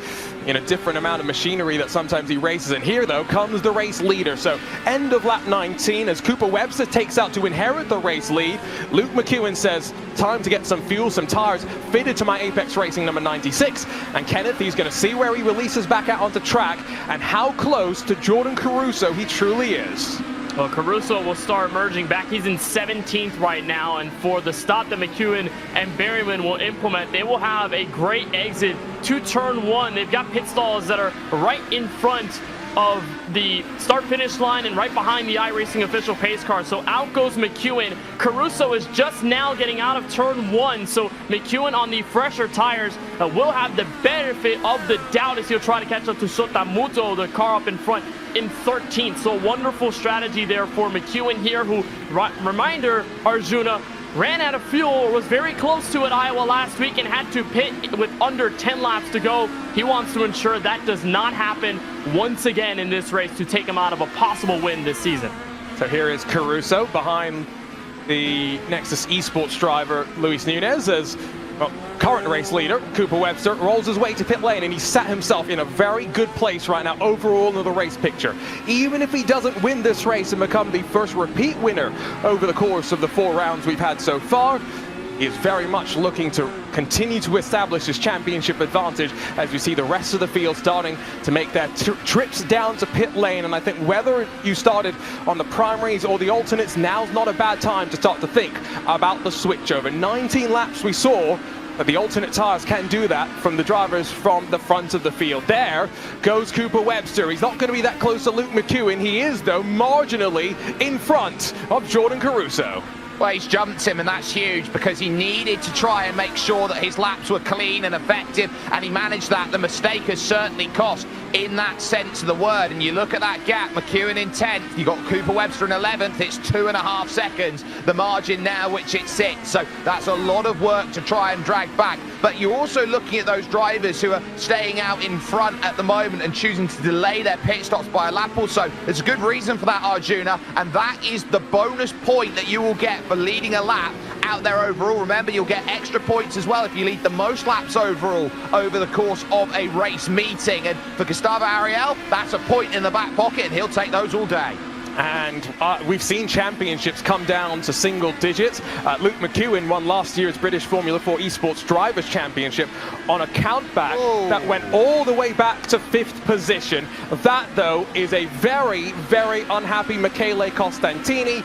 different amount of machinery that sometimes he races in. Here, though, comes the race leader. So, end of lap 19 as Cooper Webster takes out to inherit the race lead. Luke McEwen says, time to get some fuel, some tires fitted to my Apex Racing number 96. And Kenneth, he's going to see where he releases back out onto track and how close to Jordan Caruso he truly is. Well, Caruso will start emerging back. He's in 17th right now, and for the stop that McEwen and Berryman will implement, they will have a great exit to turn one. They've got pit stalls that are right in front of the start-finish line and right behind the iRacing official pace car. So out goes McEwen. Caruso is just now getting out of turn one, so McEwen on the fresher tires will have the benefit of the doubt as he'll try to catch up to Sotamuto, the car up in front, in 13th. So wonderful strategy there for McEwen here, who, reminder, Arjuna, ran out of fuel or was very close to it Iowa last week and had to pit with under 10 laps to go. He wants to ensure that does not happen once again in this race to take him out of a possible win this season. So here is Caruso behind the Nexus Esports driver Luis Nunez as current race leader Cooper Webster rolls his way to pit lane, and he sat himself in a very good place right now overall in the race picture. Even if he doesn't win this race and become the first repeat winner over the course of the 4 rounds we've had so far, he is very much looking to continue to establish his championship advantage as we see the rest of the field starting to make their trips down to pit lane. And I think whether you started on the primaries or the alternates, now's not a bad time to start to think about the switchover. 19 laps we saw, but the alternate tires can do that from the drivers from the front of the field. There goes Cooper Webster. He's not going to be that close to Luke McEwen. He is, though, marginally in front of Jordan Caruso. Well, he's jumped him, and that's huge because he needed to try and make sure that his laps were clean and effective, and he managed that. The mistake has certainly cost in that sense of the word. And you look at that gap, McEwen in 10th, you got Cooper Webster in 11th, it's 2.5 seconds, the margin now which it sits. So that's a lot of work to try and drag back. But you're also looking at those drivers who are staying out in front at the moment and choosing to delay their pit stops by a lap or so. There's a good reason for that, Arjuna, and that is the bonus point that you will get for leading a lap out there overall. Remember, you'll get extra points as well if you lead the most laps overall over the course of a race meeting. And for Gustavo Ariel, that's a point in the back pocket, and he'll take those all day. And we've seen championships come down to single digits. Luke McEwen won last year's British Formula 4 Esports Drivers' Championship on a countback that went all the way back to 5th position. That, though, is a very, very unhappy Michele Costantini.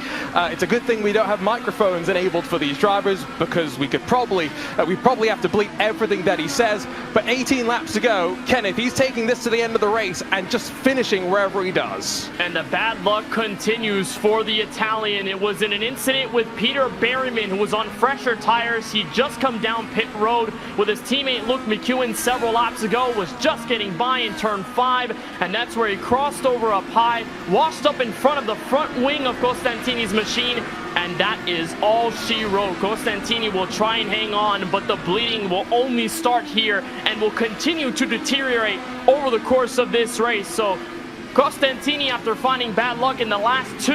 It's a good thing we don't have microphones enabled for these drivers, because we probably have to bleep everything that he says. But 18 laps to go. Kenneth, he's taking this to the end of the race and just finishing wherever he does. And the bad luck continues for the Italian. It was in an incident with Peter Berryman, who was on fresher tires. He'd just come down pit road with his teammate Luke McEwen several laps ago, was just getting by in turn 5, and that's where he crossed over up high, washed up in front of the front wing of Costantini's machine, and that is all she wrote. Costantini will try and hang on, but the bleeding will only start here and will continue to deteriorate over the course of this race. So Costantini, after finding bad luck in the last 2,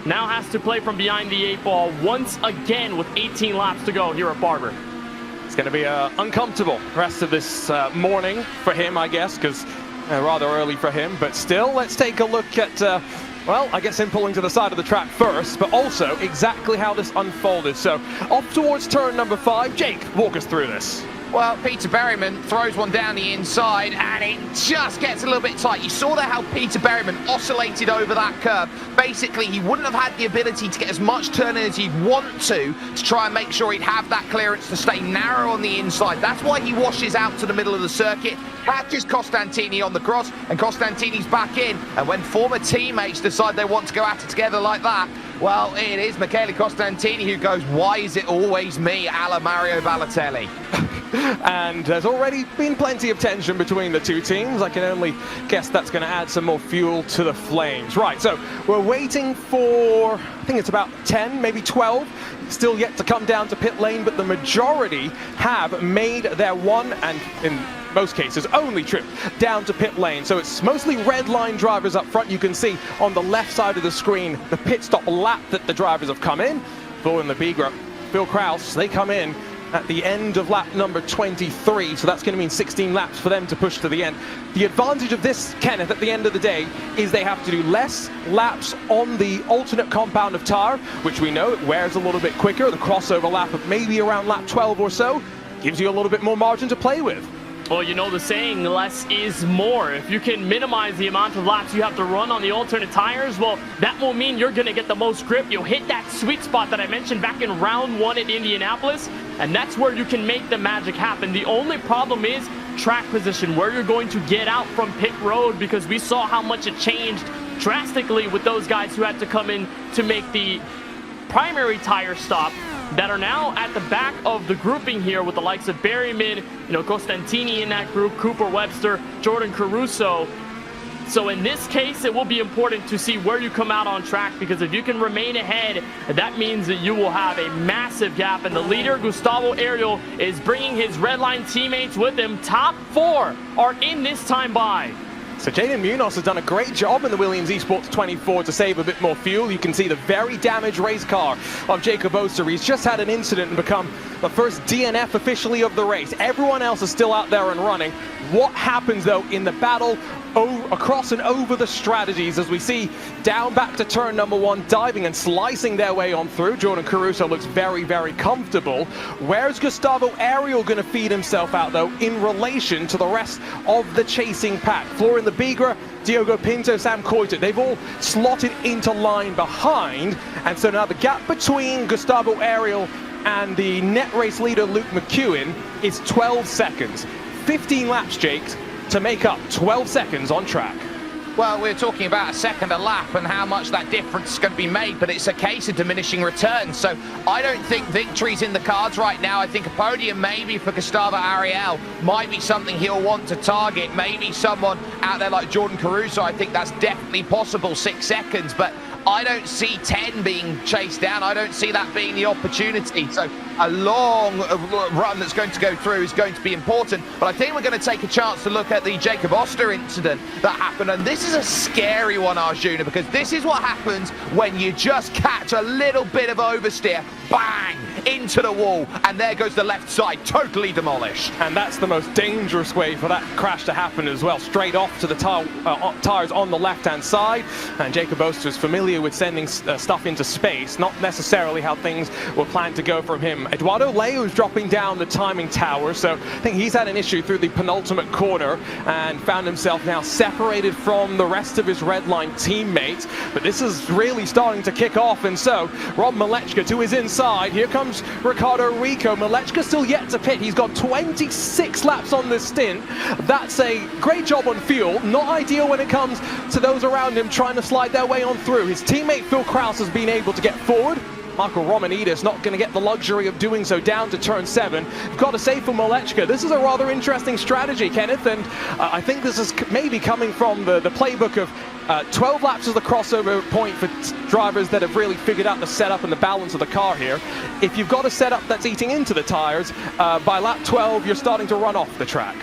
now has to play from behind the 8 ball once again with 18 laps to go here at Barber. It's going to be an uncomfortable rest of this morning for him, I guess, because rather early for him. But still, let's take a look at, well, I guess him pulling to the side of the track first, but also exactly how this unfolded. So off towards turn number 5. Jake, walk us through this. Well, Peter Berryman throws one down the inside, and it just gets a little bit tight. You saw there how Peter Berryman oscillated over that curve. Basically, he wouldn't have had the ability to get as much turn as he'd want to try and make sure he'd have that clearance to stay narrow on the inside. That's why he washes out to the middle of the circuit, catches Costantini on the cross, and Costantini's back in. And when former teammates decide they want to go at it together like that, Well, it is Michele Costantini who goes, why is it always me, a la Mario Balotelli? And there's already been plenty of tension between the two teams. I can only guess that's going to add some more fuel to the flames. Right, so we're waiting for, I think it's about 10, maybe 12, still yet to come down to pit lane, but the majority have made their one, and in most cases, only trip down to pit lane. So it's mostly red line drivers up front. You can see on the left side of the screen the pit stop lap that the drivers have come in. Phil and the Bigra, Phil Kraus, they come in at the end of lap number 23, so that's going to mean 16 laps for them to push to the end. The advantage of this, Kenneth, at the end of the day, is they have to do less laps on the alternate compound of tire, which we know it wears a little bit quicker. The crossover lap of maybe around lap 12 or so gives you a little bit more margin to play with. Well, you know the saying, less is more. If you can minimize the amount of laps you have to run on the alternate tires, well, that will mean you're going to get the most grip. You'll hit that sweet spot that I mentioned back in round 1 at Indianapolis, and that's where you can make the magic happen. The only problem is track position, where you're going to get out from pit road, because we saw how much it changed drastically with those guys who had to come in to make the primary tire stop, that are now at the back of the grouping here with the likes of Berryman, you know, Costantini in that group, Cooper Webster, Jordan Caruso. So in this case, it will be important to see where you come out on track, because if you can remain ahead, that means that you will have a massive gap. And the leader, Gustavo Ariel, is bringing his red line teammates with him. Top 4 are in this time by. So Jaden Munoz has done a great job in the Williams Esports 24 to save a bit more fuel. You can see the very damaged race car of Jacob Oster. He's just had an incident and become the first DNF officially of the race. Everyone else is still out there and running. What happens, though, in the battle across and over the strategies, as we see down back to turn number 1, diving and slicing their way on through. Jordan Caruso looks very, very comfortable. Where's Gustavo Ariel going to feed himself out, though, in relation to the rest of the chasing pack? Florian the Bigra, Diogo Pinto, Sam Coiter, they've all slotted into line behind, and so now the gap between Gustavo Ariel and the net race leader Luke McEwen is 12 seconds. 15 laps, Jake, to make up 12 seconds on track. Well, we're talking about a second a lap and how much that difference is going to be made, but it's a case of diminishing returns. So I don't think victory's in the cards right now. I think a podium maybe for Gustavo Ariel might be something he'll want to target. Maybe someone out there like Jordan Caruso, I think that's definitely possible, 6 seconds, but I don't see 10 being chased down. I don't see that being the opportunity. So a long run that's going to go through is going to be important. But I think we're going to take a chance to look at the Jacob Oster incident that happened. And this is a scary one, Arjuna, because this is what happens when you just catch a little bit of oversteer. Bang! Into the wall. And there goes the left side, totally demolished. And that's the most dangerous way for that crash to happen as well. Straight off to the tires on the left-hand side. And Jacob Oster is familiar with sending stuff into space, not necessarily how things were planned to go from him. Eduardo Leo is dropping down the timing tower, so I think he's had an issue through the penultimate corner and found himself now separated from the rest of his red line teammates. But this is really starting to kick off, and so Rob Malechka to his inside. Here comes Ricardo Rico. Malechka still yet to pit. He's got 26 laps on this stint. That's a great job on fuel. Not ideal when it comes to those around him trying to slide their way on through. His teammate Phil Kraus has been able to get forward. Marco Romanidis not going to get the luxury of doing so down to turn 7. You've got to say for Malechka, this is a rather interesting strategy, Kenneth, and I think this is maybe coming from the playbook of 12 laps is the crossover point for drivers that have really figured out the setup and the balance of the car here. If you've got a setup that's eating into the tires, by lap 12 you're starting to run off the track.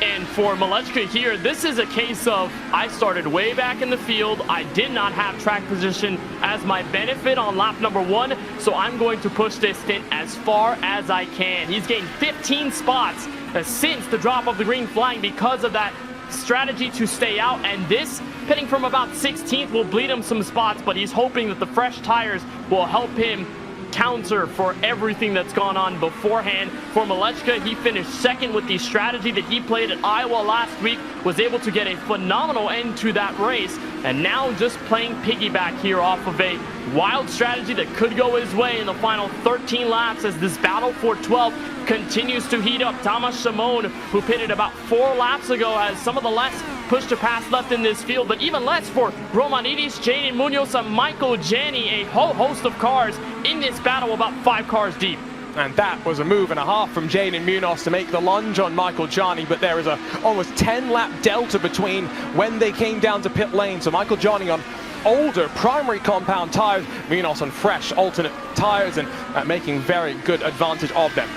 And for Malechka here, this is a case of I started way back in the field. I did not have track position as my benefit on lap number 1, so I'm going to push this stint as far as I can. He's gained 15 spots since the drop of the green flag because of that strategy to stay out, and this pitting from about 16th will bleed him some spots, but he's hoping that the fresh tires will help him counter for everything that's gone on beforehand. For Malechka, he finished second with the strategy that he played at Iowa last week, was able to get a phenomenal end to that race. and now just playing piggyback here off of a wild strategy that could go his way in the final 13 laps as this battle for 12 continues to heat up. Thomas Simon, who pitted about 4 laps ago, has some of the less push to pass left in this field, but even less for Romanidis, Jaden Munoz, and Michael Janney. A whole host of cars in this battle, about 5 cars deep. And that was a move and a half from Jaden Munoz to make the lunge on Michael Janney, but there is a almost 10-lap delta between when they came down to pit lane. So Michael Janney on older primary compound tires, Munoz on fresh alternate tires, and making very good advantage of them.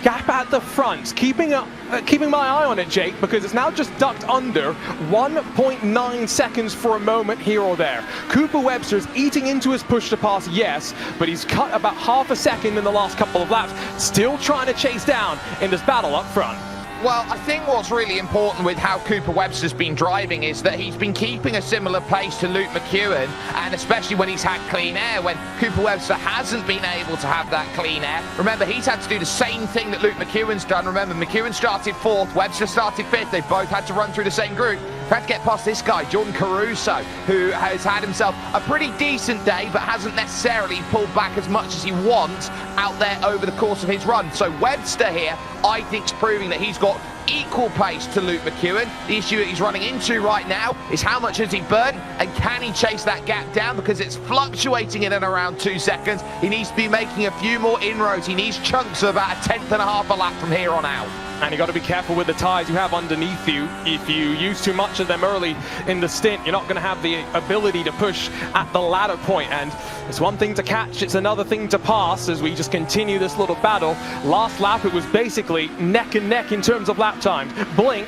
Gap at the front, keeping my eye on it, Jake, because it's now just ducked under 1.9 seconds for a moment here or there. Cooper Webster's eating into his push to pass, yes, but he's cut about half a second in the last couple of laps, still trying to chase down in this battle up front. Well, I think what's really important with how Cooper Webster's been driving is that he's been keeping a similar pace to Luke McEwen, and especially when he's had clean air. When Cooper Webster hasn't been able to have that clean air, remember, he's had to do the same thing that Luke McEwen's done. Remember, McEwen started 4th, Webster started 5th. They both had to run through the same group. Had to get past this guy, Jordan Caruso, who has had himself a pretty decent day, but hasn't necessarily pulled back as much as he wants out there over the course of his run. So Webster here, I think, is proving that he's got equal pace to Luke McEwen. The issue that he's running into right now is how much has he burnt, and can he chase that gap down, because it's fluctuating in and around 2 seconds. He needs to be making a few more inroads. He needs chunks of about 1/10 and a half a lap from here on out. And you've got to be careful with the tyres you have underneath you. If you use too much of them early in the stint, you're not going to have the ability to push at the latter point. And it's one thing to catch, it's another thing to pass as we just continue this little battle. Last lap, it was basically neck and neck in terms of lap times. Blink,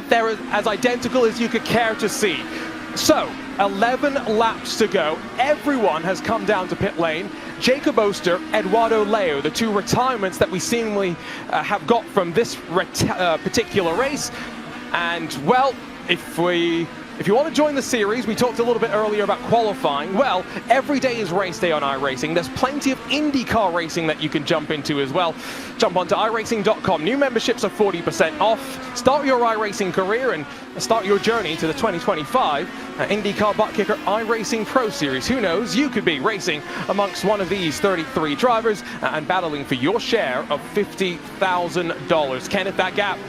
they're as identical as you could care to see. So, 11 laps to go. Everyone has come down to pit lane. Jacob Oster, Eduardo Leo, the 2 retirements that we seemingly have got from this particular race. And, well, if you want to join the series, we talked a little bit earlier about qualifying. Well, every day is race day on iRacing. There's plenty of INDYCAR racing that you can jump into as well. Jump onto iRacing.com. New memberships are 40% off. Start your iRacing career and start your journey to the 2025 INDYCAR Buttkicker iRacing Pro Series. Who knows, you could be racing amongst one of these 33 drivers and battling for your share of $50,000. Kenneth, that gap,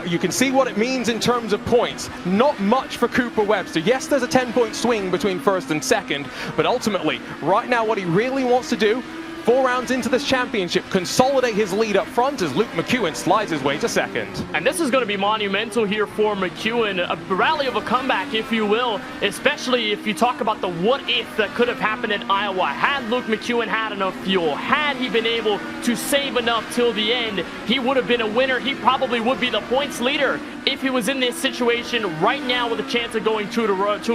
you can see what it means in terms of points. Not much for Cooper Webster. Yes, there's a 10-point swing between first and second, but ultimately, right now, what he really wants to do, 4 rounds into this championship, consolidate his lead up front as Luke McEwen slides his way to second. And this is going to be monumental here for McEwen, a rally of a comeback, if you will, especially if you talk about the what-if that could have happened in Iowa. Had Luke McEwen had enough fuel, had he been able to save enough till the end, he would have been a winner. He probably would be the points leader if he was in this situation right now with a chance of going 2 in a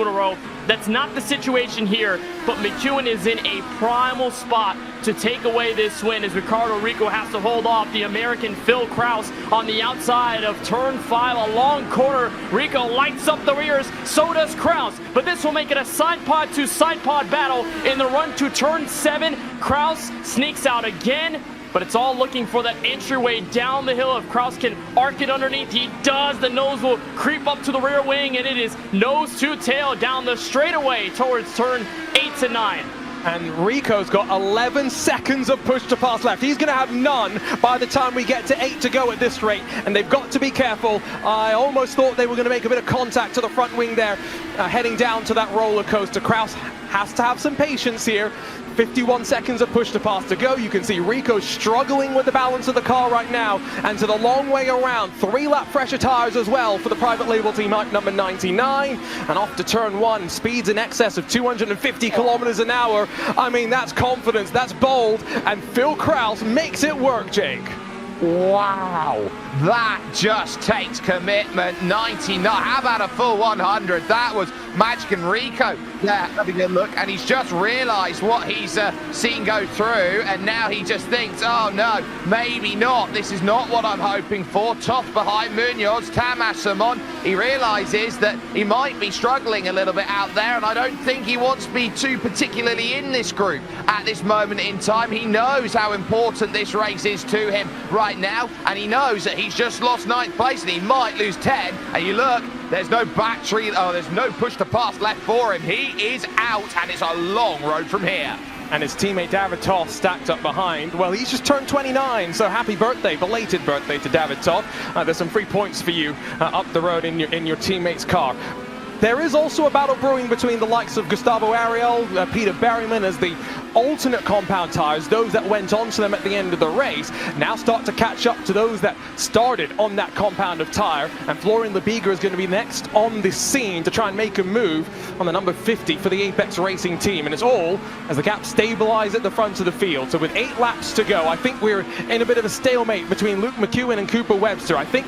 row. That's not the situation here, but McEwen is in a primal spot to take away this win as Ricardo Rico has to hold off the American Phil Kraus on the outside of turn 5, a long corner. Rico lights up the rears, so does Kraus, but this will make it a side pod to side pod battle in the run to turn 7. Kraus sneaks out again, but it's all looking for that entryway down the hill. If Kraus can arc it underneath, he does. The nose will creep up to the rear wing, and it is nose to tail down the straightaway towards turn 8 to 9. And Rico's got 11 seconds of push to pass left. He's going to have none by the time we get to 8 to go at this rate, and they've got to be careful. I almost thought they were going to make a bit of contact to the front wing there, heading down to that roller coaster. Kraus has to have some patience here. 51 seconds of push to pass to go. You can see Rico struggling with the balance of the car right now, and to the long way around. 3-lap fresher tires as well for the private label team number 99, and off to turn 1. Speeds in excess of 250 kilometers an hour. I mean, that's confidence, that's bold, and Phil Kraus makes it work, Jake. Wow, that just takes commitment. 99, how about a full 100? That was magic. And Rico, yeah, having a look, and he's just realized what he's seen go through, and now he just thinks, oh no, maybe not. This is not what I'm hoping for. Tough behind Munoz, Tamas Simon. He realizes that he might be struggling a little bit out there, and I don't think he wants to be too particularly in this group at this moment in time. He knows how important this race is to him right now, and he knows that he's just lost 9th place and he might lose 10. And you look, There's no battery. Oh, there's no push to pass left for him. He is out, and it's a long road from here. And his teammate David Toth stacked up behind. Well, he's just turned 29, so happy birthday, belated birthday to David Toth. There's some free points for you up the road in your teammate's car. There is also a battle brewing between the likes of Gustavo Ariel, Peter Berryman as the alternate compound tires, those that went on to them at the end of the race, now start to catch up to those that started on that compound of tire, and Florian Lebiger is going to be next on the scene to try and make a move on the number 50 for the Apex Racing team, and it's all as the gap stabilizes at the front of the field. So with 8 laps to go, I think we're in a bit of a stalemate between Luke McEwen and Cooper Webster. I think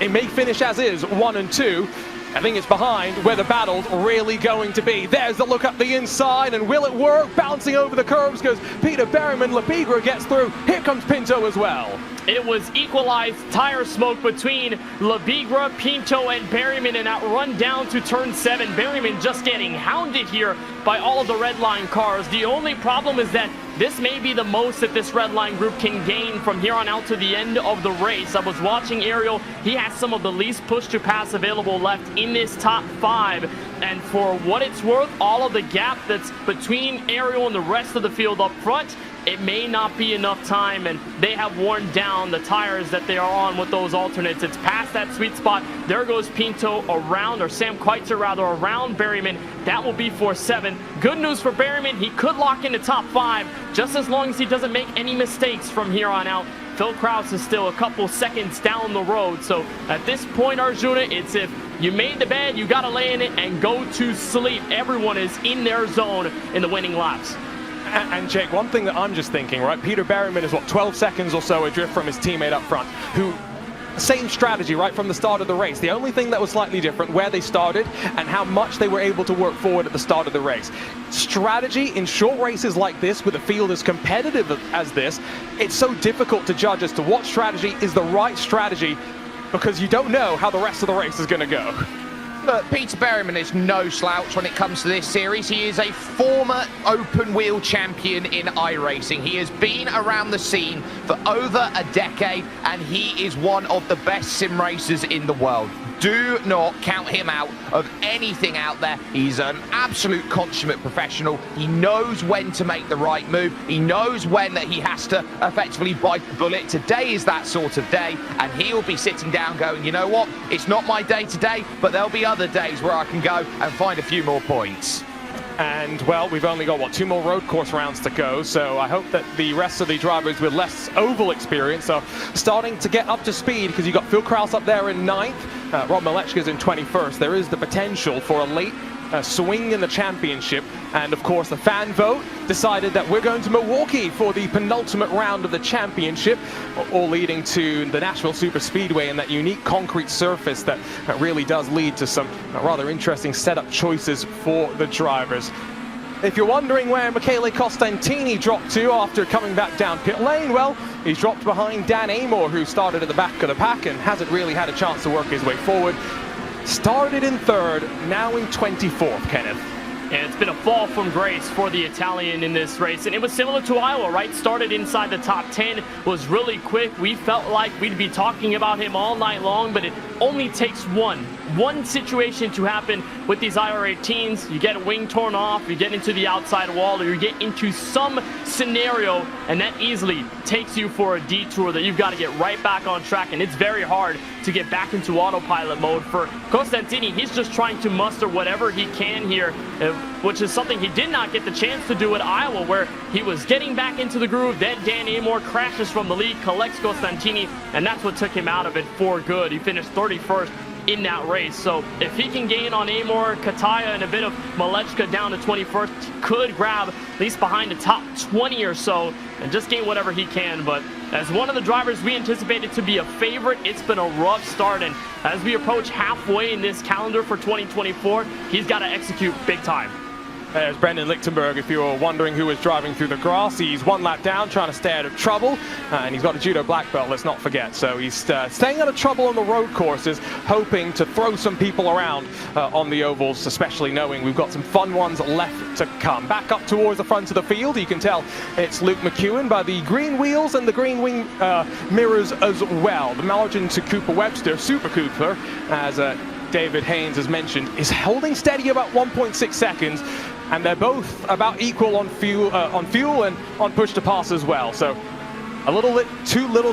it may finish as is, 1 and 2. I think it's behind where the battle's really going to be. There's the look up the inside, and will it work? Bouncing over the curves goes Peter Berryman. Lebiger gets through. Here comes Pinto as well. It was equalized tire smoke between Lebiger, Pinto, and Berryman, and that run down to turn 7. Berryman just getting hounded here by all of the red line cars. The only problem is that this may be the most that this red line group can gain from here on out to the end of the race. I was watching Ariel. He has some of the least push to pass available left in this top 5. And for what it's worth, all of the gap that's between Ariel and the rest of the field up front, it may not be enough time, and they have worn down the tires that they are on with those alternates. It's past that sweet spot. There goes Pinto around, or Sam Quitzer rather, around Berryman. That will be for 7. Good news for Berryman. He could lock in the top 5 just as long as he doesn't make any mistakes from here on out. Phil Krause is still a couple seconds down the road. So at this point, Arjuna, it's if you made the bed, you got to lay in it and go to sleep. Everyone is in their zone in the winning laps. And Jake, one thing that I'm just thinking, right? Peter Berryman is, what, 12 seconds or so adrift from his teammate up front, who, same strategy right from the start of the race. The only thing that was slightly different, where they started and how much they were able to work forward at the start of the race. Strategy in short races like this, with a field as competitive as this, it's so difficult to judge as to what strategy is the right strategy, because you don't know how the rest of the race is going to go. Look, Peter Berryman is no slouch when it comes to this series. He is a former open wheel champion in iRacing. He has been around the scene for over a decade, and he is one of the best sim racers in the world. Do not count him out of anything out there. He's an absolute consummate professional. He knows when to make the right move. He knows when that he has to effectively bite the bullet. Today is that sort of day, and he'll be sitting down going, you know what, it's not my day today, but there'll be other days where I can go and find a few more points. And, well, we've only got, what, 2 more road course rounds to go, so I hope that the rest of the drivers with less oval experience are starting to get up to speed, because you've got Phil Krause up there in 9th, Rob Malechka's in 21st. There is the potential for a late swing in the championship, and of course the fan vote decided that we're going to Milwaukee for the penultimate round of the championship, all leading to the Nashville Super Speedway and that unique concrete surface that really does lead to some rather interesting setup choices for the drivers. If you're wondering where Michele Costantini dropped to after coming back down pit lane, well, he's dropped behind Dan Amor, who started at the back of the pack and hasn't really had a chance to work his way forward. Started in 3rd, now in 24th, Kenneth. And it's been a fall from grace for the Italian in this race. And it was similar to Iowa, right? Started inside the top 10, was really quick. We felt like we'd be talking about him all night long, but it only takes one situation to happen with these IR-18s. You get a wing torn off, you get into the outside wall, or you get into some scenario, and that easily takes you for a detour that you've got to get right back on track. And it's very hard to get back into autopilot mode for Costantini. He's just trying to muster whatever he can here, which is something he did not get the chance to do at Iowa, where he was getting back into the groove. Then Dan Amor crashes from the lead, collects Costantini, and that's what took him out of it for good. He finished 31st in that race. So if he can gain on Amor, Kataya, and a bit of Malechka down to 21st, he could grab at least behind the top 20 or so and just gain whatever he can. But as one of the drivers we anticipated to be a favorite, it's been a rough start, and as we approach halfway in this calendar for 2024, he's got to execute big time. There's Brendan Lichtenberg, if you're wondering who is driving through the grass. He's 1 lap down, trying to stay out of trouble, and he's got a judo black belt, let's not forget. So he's staying out of trouble on the road courses, hoping to throw some people around on the ovals, especially knowing we've got some fun ones left to come. Back up towards the front of the field, you can tell it's Luke McEwen by the green wheels and the green wing mirrors as well. The margin to Cooper Webster, Super Cooper, as David Haynes has mentioned, is holding steady about 1.6 seconds, and they're both about equal on fuel and on push to pass as well. So a little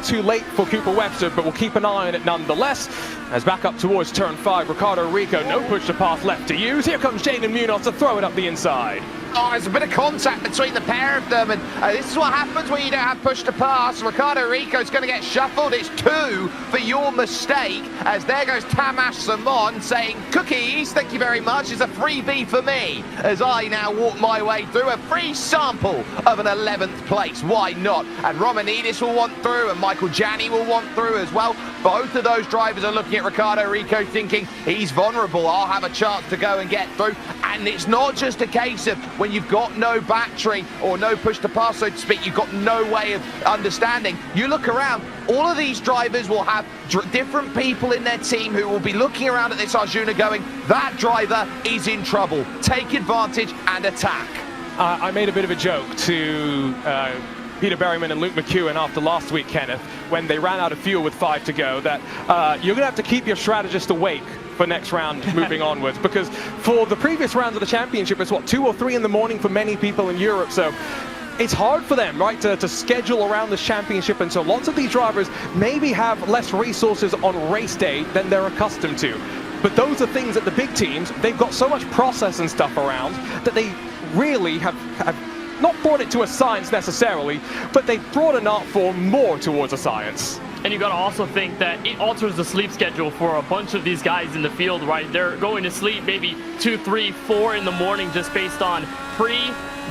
too late for Cooper Webster, but we'll keep an eye on it nonetheless. As back up towards turn 5, Ricardo Rico, no push to pass left to use. Here comes Jaden Munoz to throw it up the inside. Oh, there's a bit of contact between the pair of them, and this is what happens when you don't have push to pass. Ricardo Rico's going to get shuffled. It's 2 for your mistake, as there goes Tamash Simon saying, cookies, thank you very much, it's a freebie for me, as I now walk my way through a free sample of an 11th place. Why not? And Romanidis will want through, and Michael Janney will want through as well. Both of those drivers are looking at Ricardo Rico thinking, he's vulnerable, I'll have a chance to go and get through. And it's not just a case of when you've got no battery or no push to pass, so to speak, you've got no way of understanding. You look around, all of these drivers will have different people in their team who will be looking around at this Arjuna going, that driver is in trouble. Take advantage and attack. I made a bit of a joke to Peter Berryman and Luke McEwen after last week, Kenneth, when they ran out of fuel with 5 to go, that you're going to have to keep your strategist awake for next round moving onwards, because for the previous rounds of the championship, it's what, 2 or 3 in the morning for many people in Europe, so it's hard for them, right, to schedule around this championship, and so lots of these drivers maybe have less resources on race day than they're accustomed to. But those are things that the big teams, they've got so much process and stuff around that they really have not brought it to a science necessarily, but they've brought an art form more towards a science. And you got to also think that it alters the sleep schedule for a bunch of these guys in the field, right? They're going to sleep maybe 2, 3, 4 in the morning just based on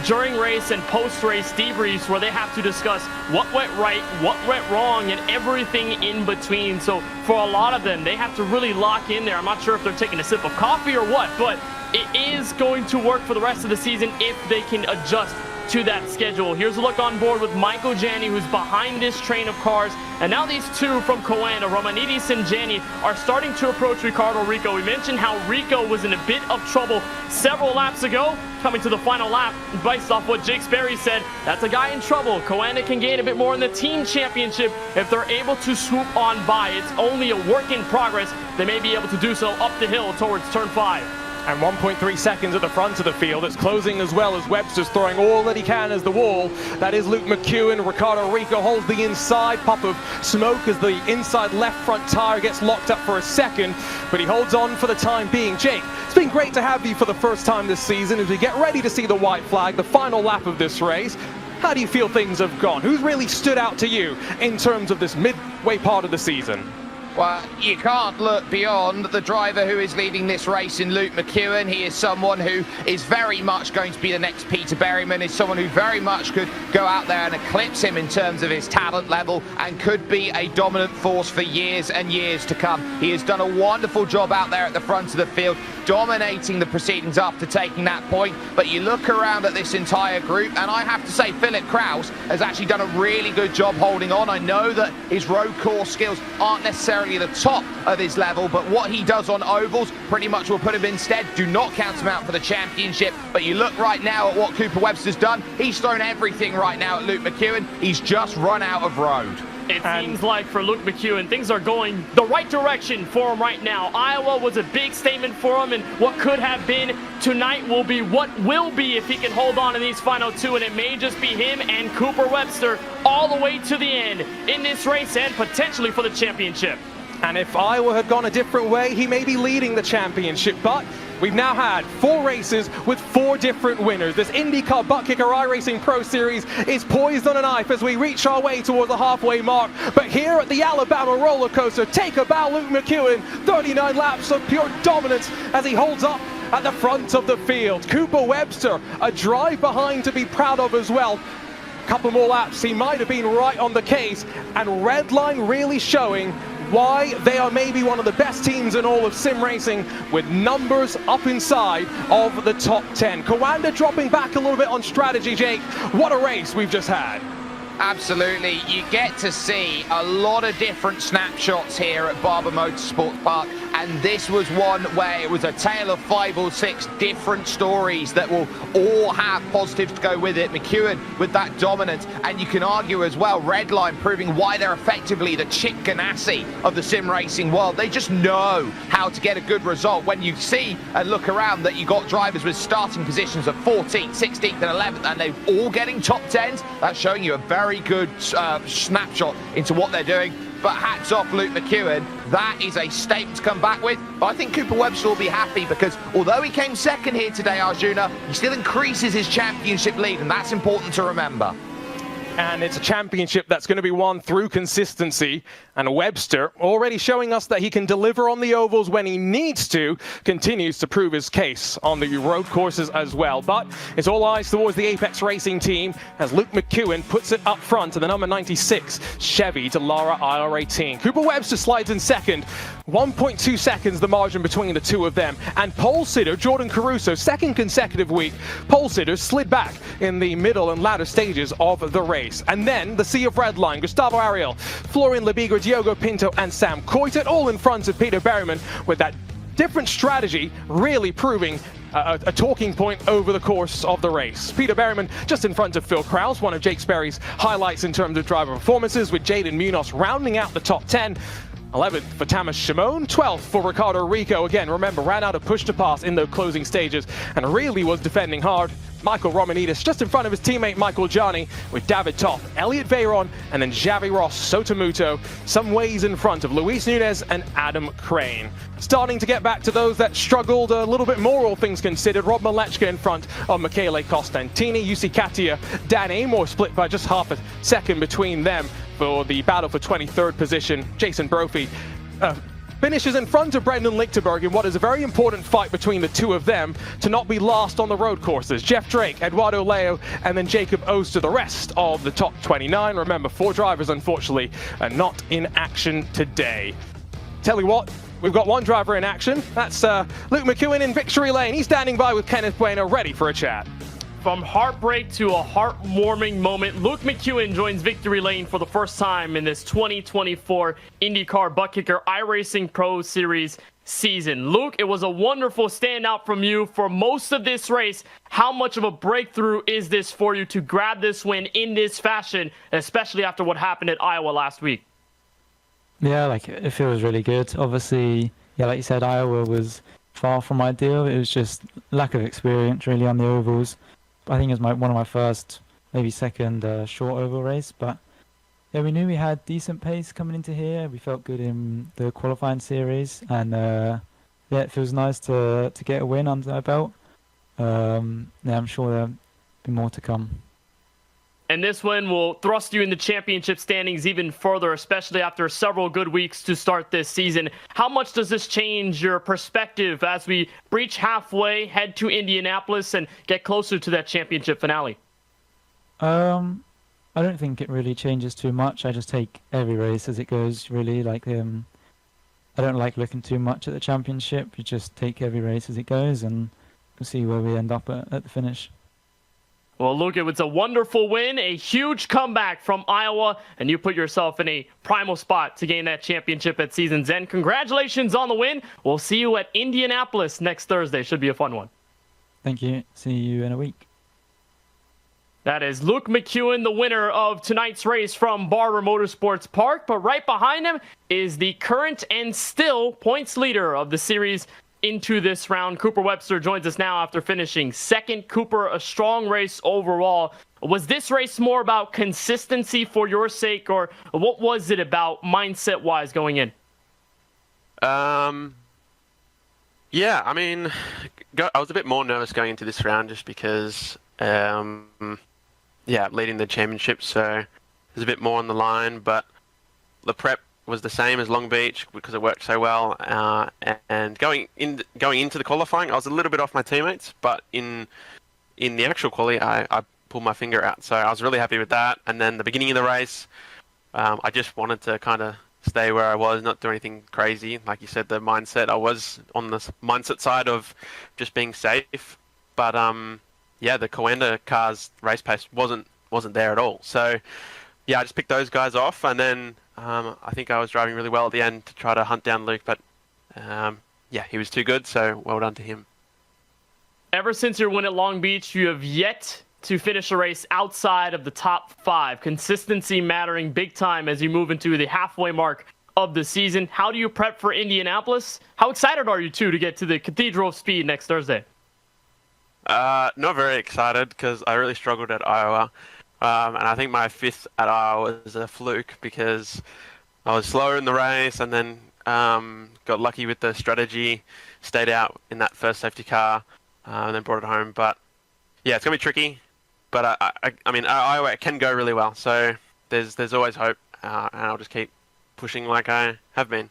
during race and post-race debriefs where they have to discuss what went right, what went wrong, and everything in between. So for a lot of them, they have to really lock in there. I'm not sure if they're taking a sip of coffee or what, but it is going to work for the rest of the season if they can adjust to that schedule. Here's a look on board with Michael Janney, who's behind this train of cars. And now these two from Coanda, Romanidis and Janney, are starting to approach Ricardo Rico. We mentioned how Rico was in a bit of trouble several laps ago. Coming to the final lap, based off what Jake Sperry said, that's a guy in trouble. Coanda can gain a bit more in the team championship if they're able to swoop on by. It's only a work in progress. They may be able to do so up the hill towards turn 5. And 1.3 seconds at the front of the field. It's closing as well as Webster's throwing all that he can as the wall. That is Luke McEwen. Ricardo Rico holds the inside. Puff of smoke as the inside left front tire gets locked up for a second, but he holds on for the time being. Jake, it's been great to have you for the first time this season as we get ready to see the white flag, the final lap of this race. How do you feel things have gone? Who's really stood out to you in terms of this midway part of the season? Well, you can't look beyond the driver who is leading this race in Luke McEwen. He is someone who is very much going to be the next Peter Berryman. He's someone who very much could go out there and eclipse him in terms of his talent level and could be a dominant force for years and years to come. He has done a wonderful job out there at the front of the field, dominating the proceedings after taking that point. But you look around at this entire group, and I have to say Philip Kraus has actually done a really good job holding on. I know that his road course skills aren't necessarily the top of his level, but what he does on ovals pretty much will put him instead. Do not count him out for the championship. But you look right now at what Cooper Webster's done. He's thrown everything right now at Luke McEwen. He's just run out of road. It seems like for Luke McEwen, things are going the right direction for him right now. Iowa was a big statement for him, and what could have been tonight will be what will be if he can hold on in these final 2, and it may just be him and Cooper Webster all the way to the end in this race and potentially for the championship. And if Iowa had gone a different way, he may be leading the championship, but we've now had 4 races with 4 different winners. This INDYCAR Buttkicker iRacing Pro Series is poised on a knife as we reach our way towards the halfway mark. But here at the Alabama roller coaster, take a bow, Luke McEwen. 39 laps of pure dominance as he holds up at the front of the field. Cooper Webster, a drive behind to be proud of as well. Couple more laps, he might have been right on the case, and Redline really showing why they are maybe one of the best teams in all of sim racing, with numbers up inside of the top 10. Coanda dropping back a little bit on strategy, Jake. What a race we've just had. Absolutely. You get to see a lot of different snapshots here at Barber Motorsports Park, and this was one where it was a tale of 5 or 6 different stories that will all have positives to go with it. McEwen with that dominance, and you can argue as well, Redline proving why they're effectively the Chip Ganassi of the sim racing world. They just know how to get a good result. When you see and look around that you got drivers with starting positions of 14th, 16th and 11th, and they're all getting top 10s, that's showing you a very good snapshot into what they're doing. But hats off Luke McEwen. That is a statement to come back with. But I think Cooper Webster will be happy because although he came second here today, Arjuna, he still increases his championship lead, and that's important to remember. And it's a championship that's going to be won through consistency. And Webster, already showing us that he can deliver on the ovals when he needs to, continues to prove his case on the road courses as well. But it's all eyes towards the Apex Racing team as Luke McEwen puts it up front to the number 96 Chevy Dallara IR18. Cooper Webster slides in second. 1.2 seconds the margin between the two of them. And pole sitter Jordan Caruso, second consecutive week, pole sitter slid back in the middle and latter stages of the race. And then the sea of redline, Gustavo Ariel, Florian Lebigra, Diogo Pinto and Sam Coitet all in front of Peter Berryman with that different strategy really proving a talking point over the course of the race. Peter Berryman just in front of Phil Krause, one of Jake Sperry's highlights in terms of driver performances, with Jaden Munoz rounding out the top 10. 11th for Tamas Shimon, 12th for Ricardo Rico. Again, remember, ran out of push to pass in the closing stages and really was defending hard. Michael Romanidis just in front of his teammate Michael Gianni, with David Toth, Elliot Veyron, and then Javi Ross Sotomuto some ways in front of Luis Nunez and Adam Crane. Starting to get back to those that struggled a little bit more, all things considered. Rob Malechka in front of Michele Costantini. UC Katia, Dan Amor split by just half a second between them for the battle for 23rd position. Jason Brophy finishes in front of Brendan Lichtenberg in what is a very important fight between the two of them to not be lost on the road courses. Jeff Drake, Eduardo Leo, and then Jacob Oster, the rest of the top 29. Remember, 4 drivers, unfortunately, are not in action today. Tell you what, we've got 1 driver in action. That's Luke McEwen in victory lane. He's standing by with Kenneth Bueno, ready for a chat. From heartbreak to a heartwarming moment, Luke McEwen joins victory lane for the first time in this 2024 INDYCAR Buttkicker iRacing Pro Series season. Luke, it was a wonderful standout from you for most of this race. How much of a breakthrough is this for you to grab this win in this fashion, especially after what happened at Iowa last week? Yeah, like it feels really good. Obviously, yeah, like you said, Iowa was far from ideal. It was just lack of experience really on the ovals. I think it was one of my first, maybe second short oval race, but yeah, we knew we had decent pace coming into here. We felt good in the qualifying series, and yeah, it feels nice to get a win under our belt. Yeah, I'm sure there'll be more to come. And this win will thrust you in the championship standings even further, especially after several good weeks to start this season. How much does this change your perspective as we breach halfway, head to Indianapolis, and get closer to that championship finale? I don't think it really changes too much. I just take every race as it goes, really. Like, I don't like looking too much at the championship. You just take every race as it goes, and we'll see where we end up at the finish. Well, Luke, it was a wonderful win, a huge comeback from Iowa, and you put yourself in a primal spot to gain that championship at season's end. Congratulations on the win. We'll see you at Indianapolis next Thursday. Should be a fun one. Thank you. See you in a week. That is Luke McEwen, the winner of tonight's race from Barber Motorsports Park. But right behind him is the current and still points leader of the series into this round. Cooper Webster joins us now after finishing second. Cooper, a strong race overall. Was this race more about consistency for your sake, or what was it about mindset-wise going in? Yeah, I mean, I was a bit more nervous going into this round just because, leading the championship, so there's a bit more on the line, but the prep was the same as Long Beach because it worked so well. And going into the qualifying, I was a little bit off my teammates, but in the actual quali, I pulled my finger out. So I was really happy with that. And then the beginning of the race, I just wanted to kind of stay where I was, not do anything crazy. Like you said, the mindset, I was on the mindset side of just being safe. But the Coanda car's race pace wasn't there at all. So yeah, I just picked those guys off, and then I think I was driving really well at the end to try to hunt down Luke, but yeah, he was too good, so well done to him. Ever since your win at Long Beach, you have yet to finish a race outside of the top 5. Consistency mattering big time as you move into the halfway mark of the season. How do you prep for Indianapolis? How excited are you to get to the Cathedral of Speed next Thursday? Not very excited because I really struggled at Iowa. And I think my 5th at Iowa was a fluke because I was slower in the race and then got lucky with the strategy, stayed out in that first safety car, and then brought it home. But yeah, it's going to be tricky. But I mean, Iowa can go really well. So there's always hope, and I'll just keep pushing like I have been.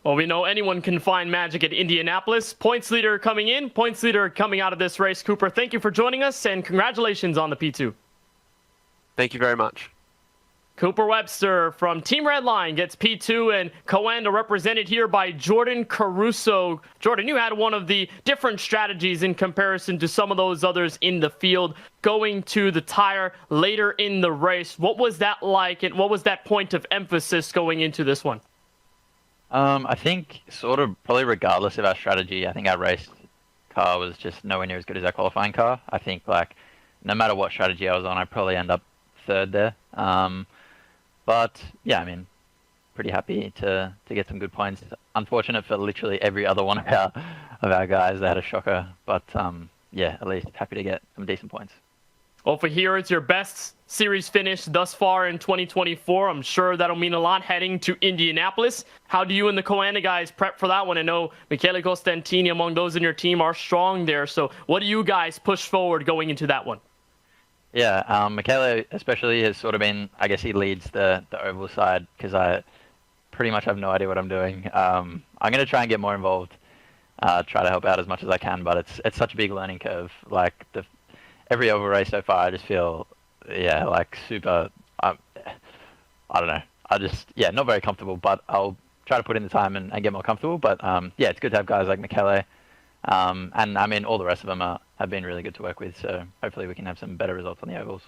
Well, we know anyone can find magic at Indianapolis. Points leader coming in, points leader coming out of this race. Cooper, thank you for joining us, and congratulations on the P2. Thank you very much. Cooper Webster from Team Redline gets P2, and Coanda represented here by Jordan Caruso. Jordan, you had one of the different strategies in comparison to some of those others in the field, going to the tire later in the race. What was that like, and what was that point of emphasis going into this one? I think sort of probably regardless of our strategy, I think our race car was just nowhere near as good as our qualifying car. I think like no matter what strategy I was on, I'd probably end up 3rd there. But yeah, I mean, pretty happy to get some good points. Unfortunate for literally every other one of our guys. They had a shocker, but yeah, at least happy to get some decent points. Well, for here, it's your best series finish thus far in 2024. I'm sure that'll mean a lot heading to Indianapolis. How do you and the Coanda guys prep for that one? I know Michele Costantini, among those in your team, are strong there. So what do you guys push forward going into that one? Yeah, Michele especially has sort of been, I guess he leads the oval side because I pretty much have no idea what I'm doing. I'm going to try and get more involved, try to help out as much as I can, but it's such a big learning curve. Like every oval race so far, I just feel, yeah, like super, I don't know. Yeah, not very comfortable, but I'll try to put in the time and get more comfortable. But yeah, it's good to have guys like Michele. And I mean, all the rest of them have been really good to work with. So hopefully we can have some better results on the ovals.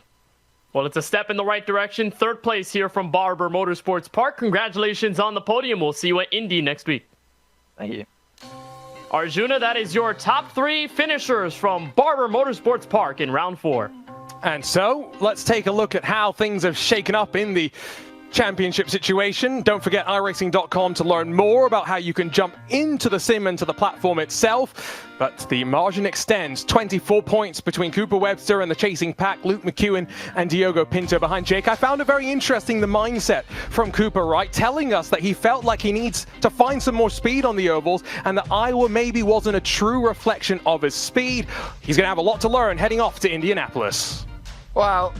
Well, it's a step in the right direction. 3rd place here from Barber Motorsports Park. Congratulations on the podium. We'll see you at Indy next week. Thank you. Arjuna, that is your top 3 finishers from Barber Motorsports Park in round 4. And so let's take a look at how things have shaken up in the championship situation. Don't forget iRacing.com to learn more about how you can jump into the sim and to the platform itself. But the margin extends. 24 points between Cooper Webster and the chasing pack, Luke McEwen and Diogo Pinto behind Jake. I found it very interesting, the mindset from Cooper, right? Telling us that he felt like he needs to find some more speed on the ovals and that Iowa maybe wasn't a true reflection of his speed. He's going to have a lot to learn heading off to Indianapolis. Well,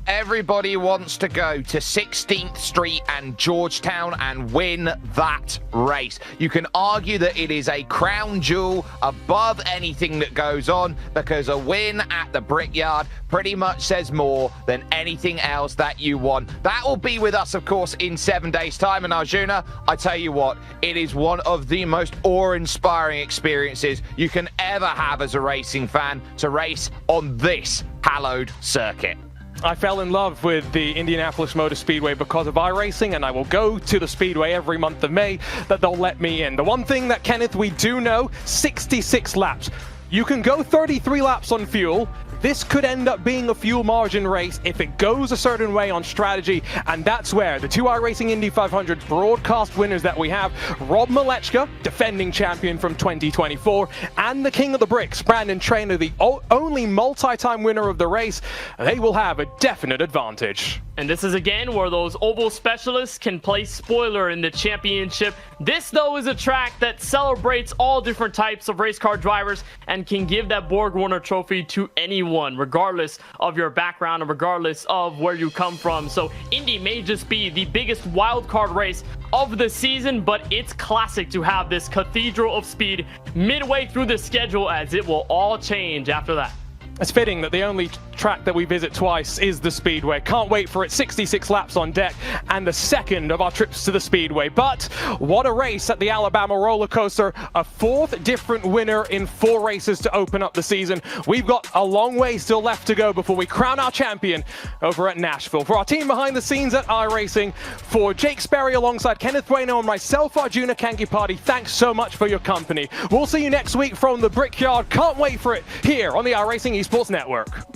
everybody wants to go to 16th Street and Georgetown and win that race. You can argue that it is a crown jewel above anything that goes on because a win at the Brickyard pretty much says more than anything else that you want. That will be with us, of course, in 7 days' time. And Arjuna, I tell you what, it is one of the most awe-inspiring experiences you can ever have as a racing fan to race on this hallowed circuit. I fell in love with the Indianapolis Motor Speedway because of iRacing, and I will go to the Speedway every month of May that they'll let me in. The one thing that, Kenneth, we do know, 66 laps. You can go 33 laps on fuel. This could end up being a fuel margin race if it goes a certain way on strategy, and that's where the 2 iRacing Indy 500 broadcast winners that we have, Rob Malechka, defending champion from 2024, and the king of the bricks, Brandon Traynor, the only multi-time winner of the race, they will have a definite advantage. And this is again where those oval specialists can play spoiler in the championship. This, though, is a track that celebrates all different types of race car drivers and can give that Borg-Warner trophy to anyone, regardless of your background and regardless of where you come from. So Indy may just be the biggest wildcard race of the season, but it's classic to have this Cathedral of Speed midway through the schedule, as it will all change after that. It's fitting that the only track that we visit twice is the Speedway. Can't wait for it. 66 laps on deck and the second of our trips to the Speedway. But what a race at the Alabama roller coaster. A fourth different winner in 4 races to open up the season. We've got a long way still left to go before we crown our champion over at Nashville. For our team behind the scenes at iRacing, for Jake Sperry alongside Kenneth Bueno and myself, Arjuna Kankipati, thanks so much for your company. We'll see you next week from the Brickyard. Can't wait for it here on the iRacing Esports Network.